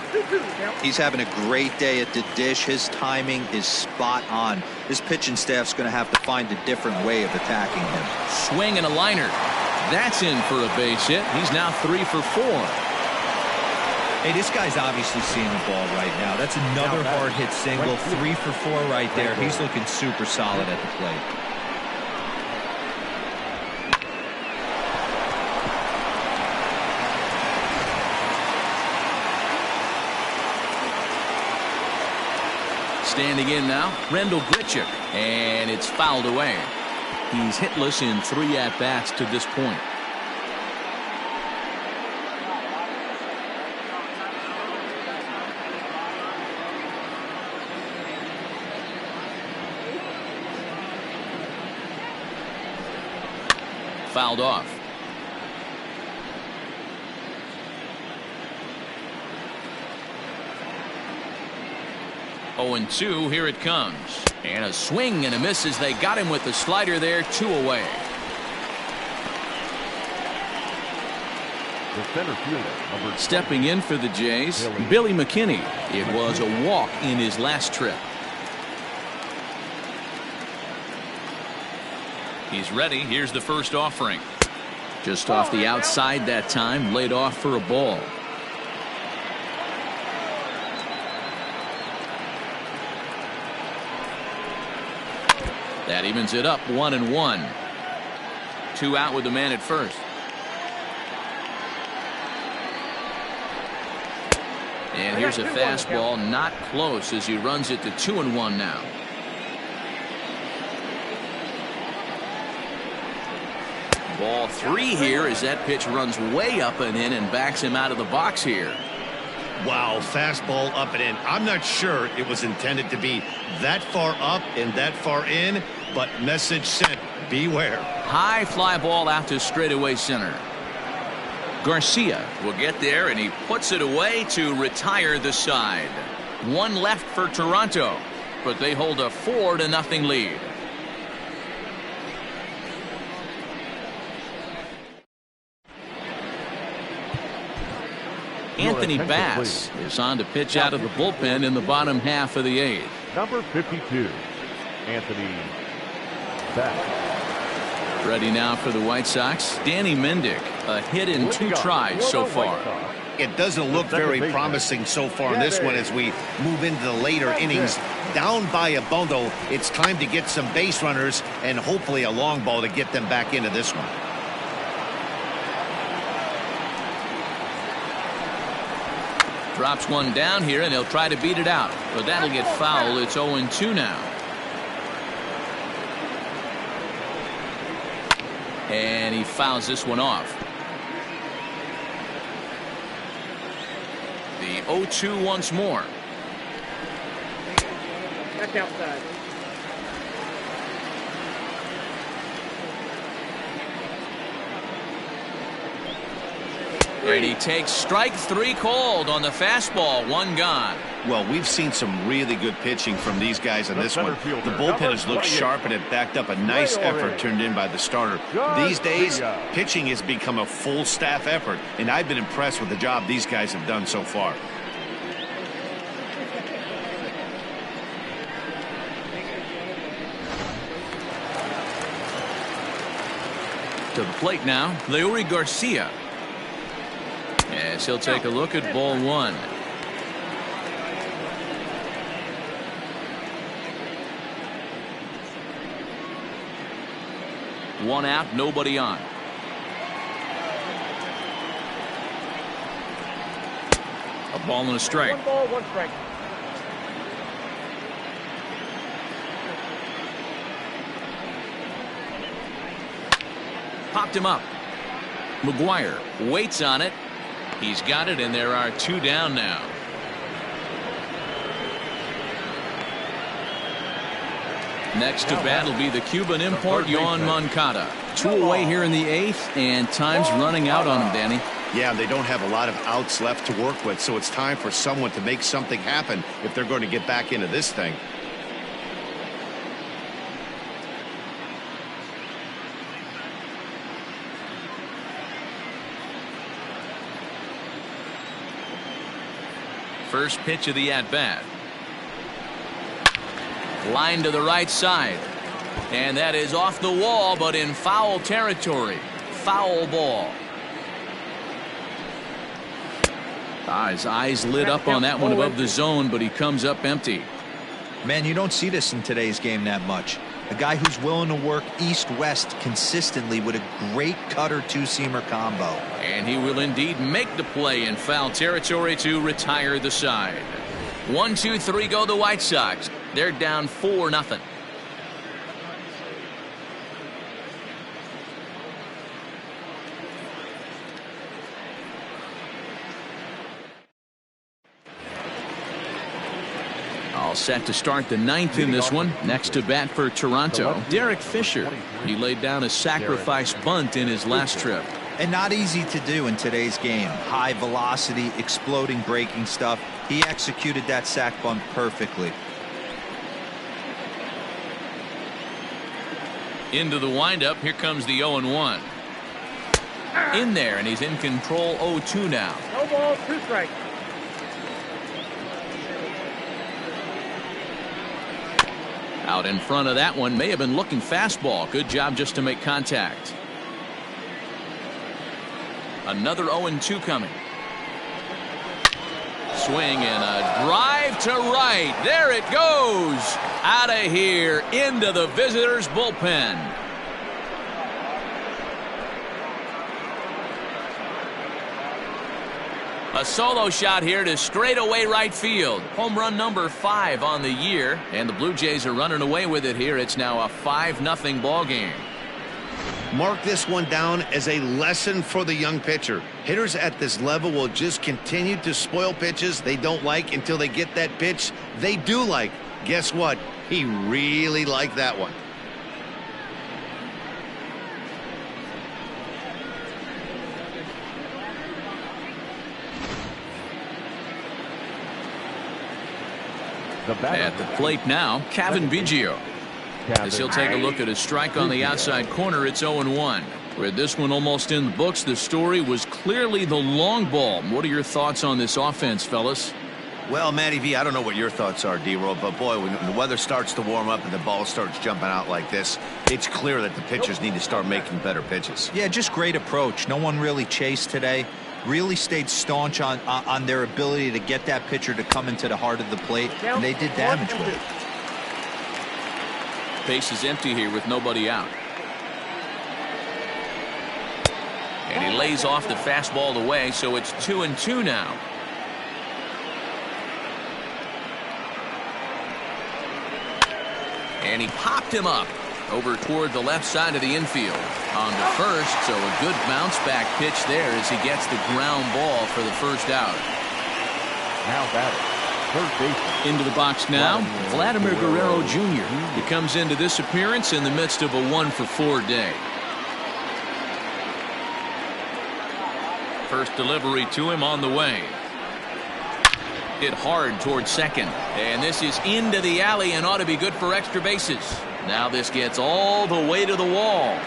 He's having a great day at the dish. His timing is spot on. His pitching staff's going to have to find a different way of attacking him. Swing and a liner. That's in for a base hit. He's now 3 for 4. Hey, this guy's obviously seeing the ball right now. That's another hard hit single. 3 for 4 right there. He's looking super solid at the plate. Standing in now, Rendell Glitchuk, and it's fouled away. He's hitless in 3 at-bats to this point. Fouled off. Oh, and 2, here it comes. And a swing and a miss as they got him with the slider there, 2 away. The center fielder, number Stepping in for the Jays, Billy McKinney. It was a walk in his last trip. He's ready. Here's the first offering. Just off the outside that time, laid off for a ball. That evens it up, 1-1. 2 out with the man at first. And here's a fastball, not close as he runs it to 2-1 now. Ball 3 here as that pitch runs way up and in and backs him out of the box here. Wow, fastball up and in. I'm not sure it was intended to be that far up and that far in, but message sent. Beware. High fly ball out to straightaway center. Garcia will get there, and he puts it away to retire the side. 1 left for Toronto, but they hold a 4-0 lead. Anthony Bass is on to pitch out of the bullpen in the bottom half of the 8th. number 52, Anthony Bass. Ready now for the White Sox, Danny Mendick. A hit in 2 tries so far. It doesn't look very promising so far in this one as we move into the later innings. Down by a bundle, it's time to get some base runners and hopefully a long ball to get them back into this one. Drops one down here, and he'll try to beat it out. But that'll get foul. It's 0-2 now. And he fouls this one off. The 0-2 once more. Back outside. And he takes strike 3 called on the fastball. 1 gone. Well, we've seen some really good pitching from these guys in this one. The bullpen has looked sharp and it backed up a nice effort turned in by the starter. These days, pitching has become a full staff effort, and I've been impressed with the job these guys have done so far. To the plate now, Leury Garcia. As he'll take a look at ball 1. One out, nobody on. A ball and a strike. 1 ball, 1 strike. Popped him up. McGuire waits on it. He's got it, and there are 2 down now. Next to bat will be the Cuban import, Yoan Moncada. 2 away here in the 8th, and time's running out on him, Danny. Yeah, they don't have a lot of outs left to work with, so it's time for someone to make something happen if they're going to get back into this thing. First pitch of the at-bat. Line to the right side. And that is off the wall, but in foul territory. Foul ball. His eyes lit up on that one above the zone, but he comes up empty. Man, you don't see this in today's game that much. A guy who's willing to work east-west consistently with a great cutter 2-seamer combo. And he will indeed make the play in foul territory to retire the side. 1, 2, 3 go the White Sox. They're down 4-0. All set to start the 9th in this one. Next to bat for Toronto, Derek Fisher. He laid down a sacrifice bunt in his last trip. And not easy to do in today's game. High velocity, exploding breaking stuff. He executed that sac bunt perfectly. Into the windup. Here comes the 0-1. In there, and he's in control. 0-2 now. No ball, 2 strikes. Out in front of that one, may have been looking fastball. Good job just to make contact. Another 0-2 coming. Swing and a drive to right. There it goes. Out of here into the visitors' bullpen. A solo shot here to straightaway right field. Home run number 5 on the year. And the Blue Jays are running away with it here. It's now a 5-0 ball game. Mark this one down as a lesson for the young pitcher. Hitters at this level will just continue to spoil pitches they don't like until they get that pitch they do like. Guess what? He really liked that one. At the plate now, Kevin Biggio. As he'll take a look at a strike on the outside corner, it's 0-1. With this one almost in the books, the story was clearly the long ball. What are your thoughts on this offense, fellas? Well, Matty V, I don't know what your thoughts are, D-Roll, but boy, when the weather starts to warm up and the ball starts jumping out like this, it's clear that the pitchers need to start making better pitches. Yeah, just great approach. No one really chased today. Really stayed staunch on their ability to get that pitcher to come into the heart of the plate, and they did damage with it. Base is empty here with nobody out. And he lays off the fastball away, so it's 2-2 now. And he popped him up over toward the left side of the infield. On to first, so a good bounce back pitch there as he gets the ground ball for the first out. Now batting, third baseman. Into the box now, Vladimir Guerrero Jr. He comes into this appearance in the midst of a 1-for-4 day. First delivery to him on the way. Hit hard towards second. And this is into the alley and ought to be good for extra bases. Now this gets all the way to the wall.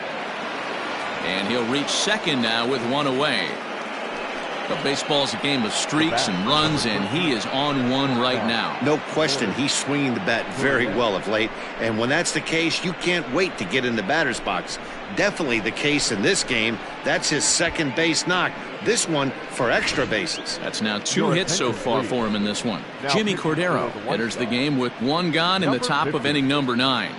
And he'll reach second now with one away. But baseball's a game of streaks and runs, and he is on one right now. No question, he's swinging the bat very well of late. And when that's the case, you can't wait to get in the batter's box. Definitely the case in this game. That's his second base knock. This one for extra bases. That's now 2 hits so far for him in this one. Jimmy Cordero enters the game with 1 gone in the top of inning number 9.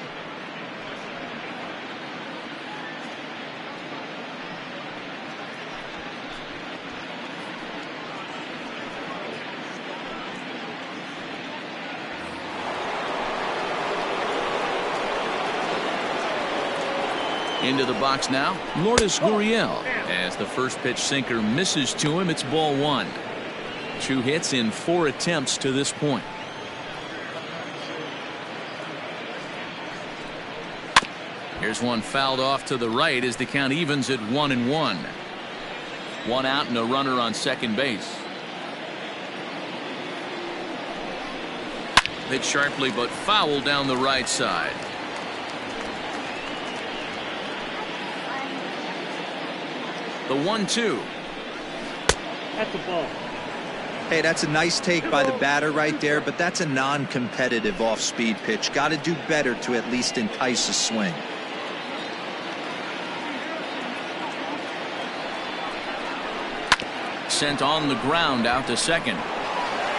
Into the box now, Lourdes Gurriel. As the first pitch sinker misses to him, it's ball 1. 2 hits in 4 attempts to this point. Here's one fouled off to the right as the count evens at 1-1. 1 out and a runner on second base. Hit sharply but foul down the right side. The 1-2. That's a ball. Hey, that's a nice take by the batter right there, but that's a non-competitive off-speed pitch. Got to do better to at least entice a swing. Sent on the ground out to second.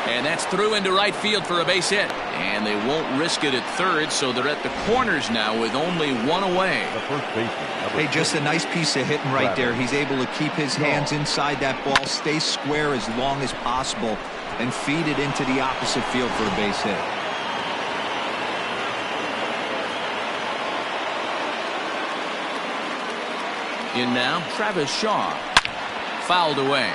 And that's through into right field for a base hit. And they won't risk it at third, so they're at the corners now with only 1 away. The first baseman. Hey, just a nice piece of hitting right there. He's able to keep his hands inside that ball, stay square as long as possible, and feed it into the opposite field for a base hit. In now, Travis Shaw. Fouled away.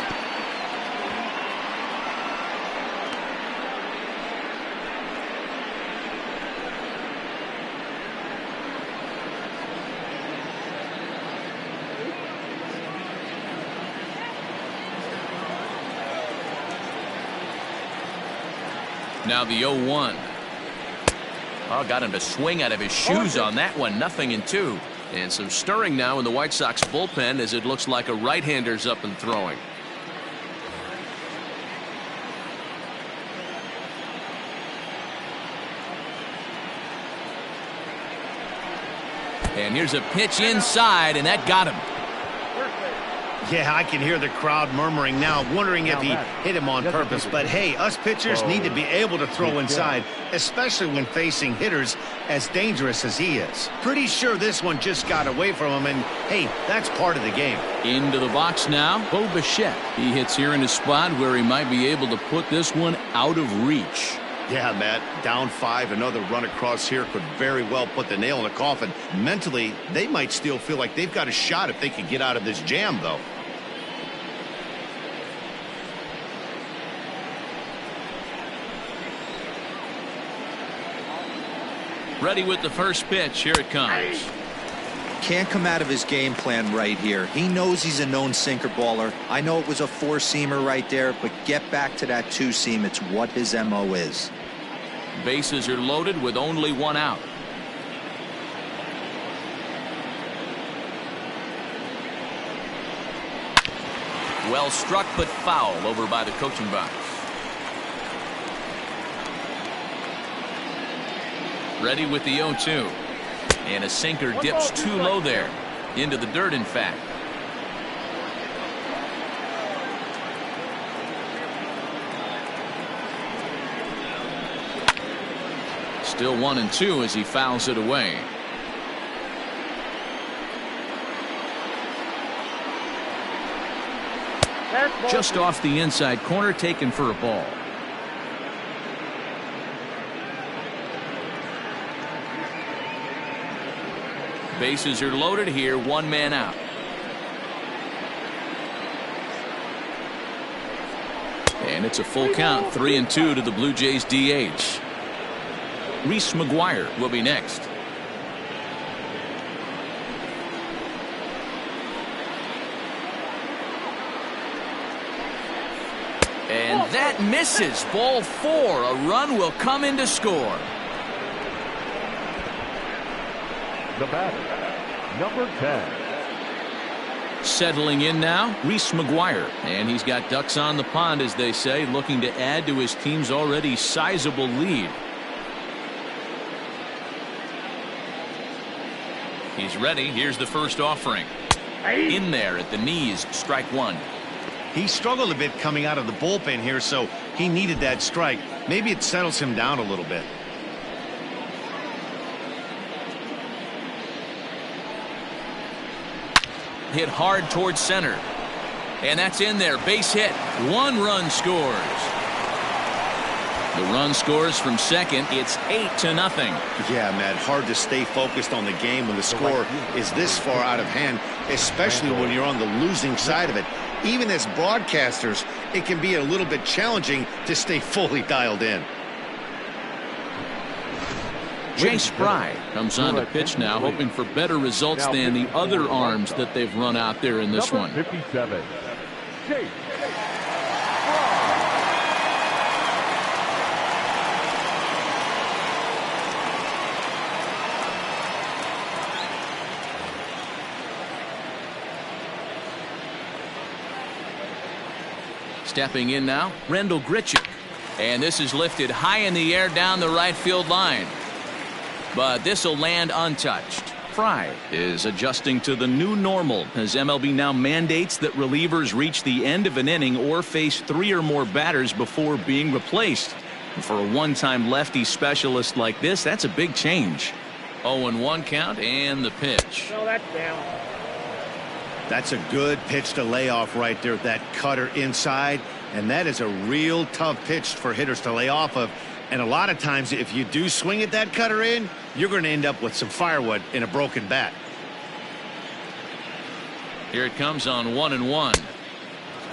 Now the 0-1. Oh, got him to swing out of his shoes on that one. 0-2. And some stirring now in the White Sox bullpen as it looks like a right-hander's up and throwing. And here's a pitch inside, and that got him. Yeah, I can hear the crowd murmuring now, wondering if he hit him on purpose. But hey, us pitchers need to be able to throw inside, especially when facing hitters as dangerous as he is. Pretty sure this one just got away from him, and hey, that's part of the game. Into the box now, Bo Bichette. He hits here in a spot where he might be able to put this one out of reach. Yeah, Matt, down 5, another run across here could very well put the nail in the coffin. Mentally, they might still feel like they've got a shot if they can get out of this jam, though. Ready with the first pitch. Here it comes. Can't come out of his game plan right here. He knows he's a known sinker baller. I know it was a 4-seamer right there, but get back to that 2-seam. It's what his MO is. Bases are loaded with only one out. Well struck, but foul over by the coaching box. Ready with the 0-2. And a sinker dips too low there. Into the dirt, in fact. Still 1-2 as he fouls it away. Just off the inside corner, taken for a ball. Bases are loaded here, one man out. And it's a full count, 3-2 to the Blue Jays DH. Reese McGuire will be next. And that misses. Ball 4. A run will come in to score. The batter, number 10. Settling in now, Reese McGuire. And he's got ducks on the pond, as they say, looking to add to his team's already sizable lead. He's ready. Here's the first offering. In there at the knees, strike 1. He struggled a bit coming out of the bullpen here, so he needed that strike. Maybe it settles him down a little bit. Hit hard towards center. And that's in there. Base hit. 1 run scores. The run scores from second. It's 8-0. Yeah, Matt, hard to stay focused on the game when the score is this far out of hand, especially when you're on the losing side of it. Even as broadcasters, it can be a little bit challenging to stay fully dialed in. Jay Spry comes on to pitch now, hoping for better results than the other arms that they've run out there in this one. 57. Jay. Stepping in now, Rendell Grichuk. And this is lifted high in the air down the right field line. But this will land untouched. Fry is adjusting to the new normal as MLB now mandates that relievers reach the end of an inning or face 3 or more batters before being replaced. And for a one-time lefty specialist like this, that's a big change. 0-1 count and the pitch. No, that's down. That's a good pitch to lay off right there, that cutter inside. And that is a real tough pitch for hitters to lay off of. And a lot of times, if you do swing at that cutter in, you're going to end up with some firewood in a broken bat. Here it comes on 1-1.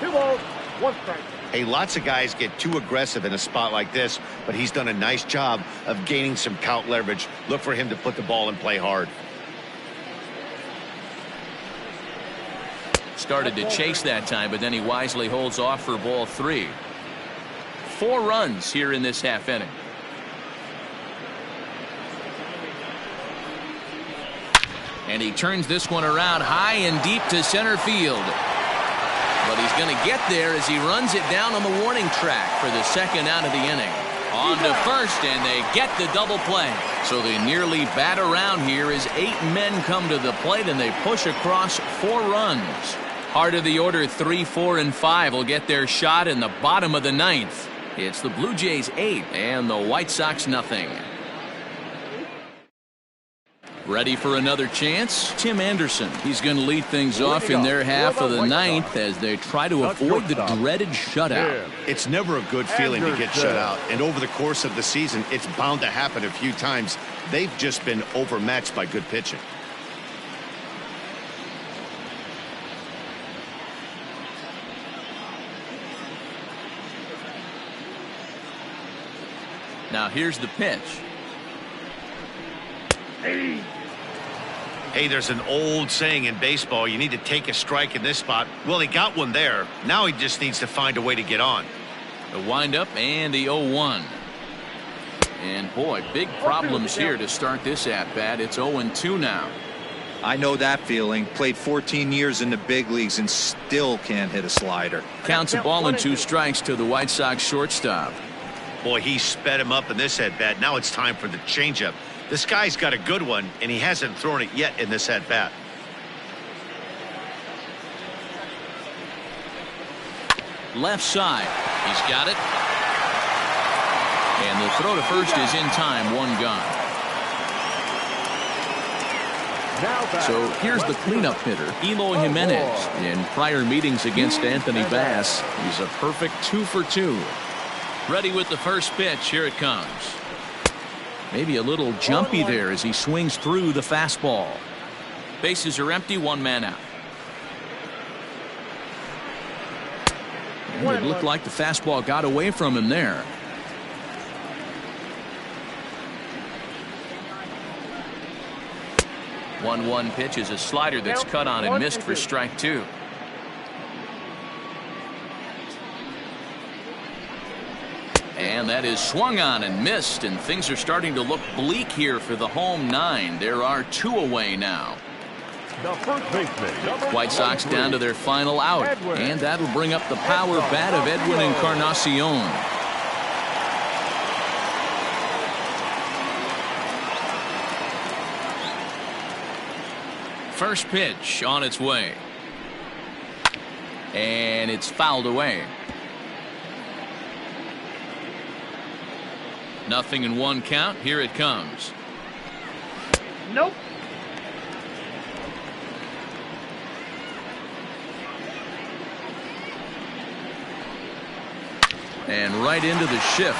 2 balls, 1 strike. Hey, lots of guys get too aggressive in a spot like this, but he's done a nice job of gaining some count leverage. Look for him to put the ball in play hard. Started to chase that time, but then he wisely holds off for ball 3. 4 runs here in this half inning. And he turns this one around high and deep to center field. But he's going to get there as he runs it down on the warning track for the second out of the inning. On to first, and they get the double play. So they nearly bat around here as 8 men come to the plate, and they push across 4 runs. Heart of the order 3, 4, and 5 will get their shot in the bottom of the 9th. It's the Blue Jays 8 and the White Sox nothing. Ready for another chance? Tim Anderson. He's going to lead things off in their half of the 9th as they try to avoid the dreaded shutout. It's never a good feeling to get shut out, and over the course of the season, it's bound to happen a few times. They've just been overmatched by good pitching. Now here's the pitch. Hey, there's an old saying in baseball, you need to take a strike in this spot. Well, he got one there. Now he just needs to find a way to get on. The windup and the 0-1. And boy, big problems here to start this at-bat. It's 0-2 now. I know that feeling. Played 14 years in the big leagues and still can't hit a slider. Counts a ball and 2 strikes to the White Sox shortstop. Boy, he sped him up in this at-bat. Now it's time for the changeup. This guy's got a good one, and he hasn't thrown it yet in this at-bat. Left side. He's got it. And the throw to first is in time. 1 gone. So here's the cleanup hitter, Eloy Jimenez. In prior meetings against Anthony Bass, he's a perfect 2 for 2. Ready with the first pitch. Here it comes. Maybe a little jumpy there as he swings through the fastball. Bases are empty, 1 man out. And it looked like the fastball got away from him there. One pitch is a slider that's cut on and missed for strike 2. And that is swung on and missed, and things are starting to look bleak here for the home 9. There are 2 away now. The first baseman, White Sox down to their final out, and that'll bring up the power bat of Edwin Encarnacion. First pitch on its way. And it's fouled away. 0-1 count. Here it comes. Nope. And right into the shift.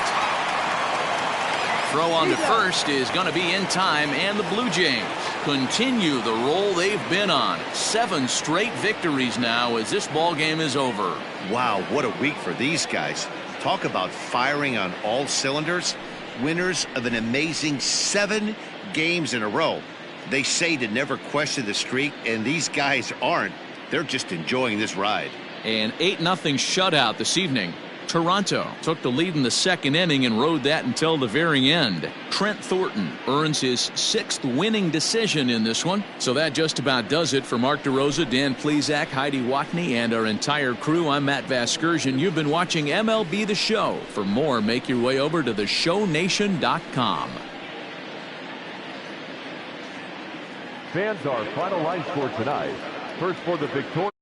Throw on to first is going to be in time, and the Blue Jays continue the roll they've been on. 7 straight victories now as this ball game is over. Wow, what a week for these guys. Talk about firing on all cylinders. Winners of an amazing 7 games in a row. They say to never question the streak, and these guys aren't. They're just enjoying this ride. An 8-0 shutout this evening. Toronto took the lead in the second inning and rode that until the very end. Trent Thornton earns his 6th winning decision in this one. So that just about does it for Mark DeRosa, Dan Plesac, Heidi Watney, and our entire crew. I'm Matt Vasgersian. You've been watching MLB The Show. For more, make your way over to theshownation.com. fans, our final line score tonight. First for the victorious.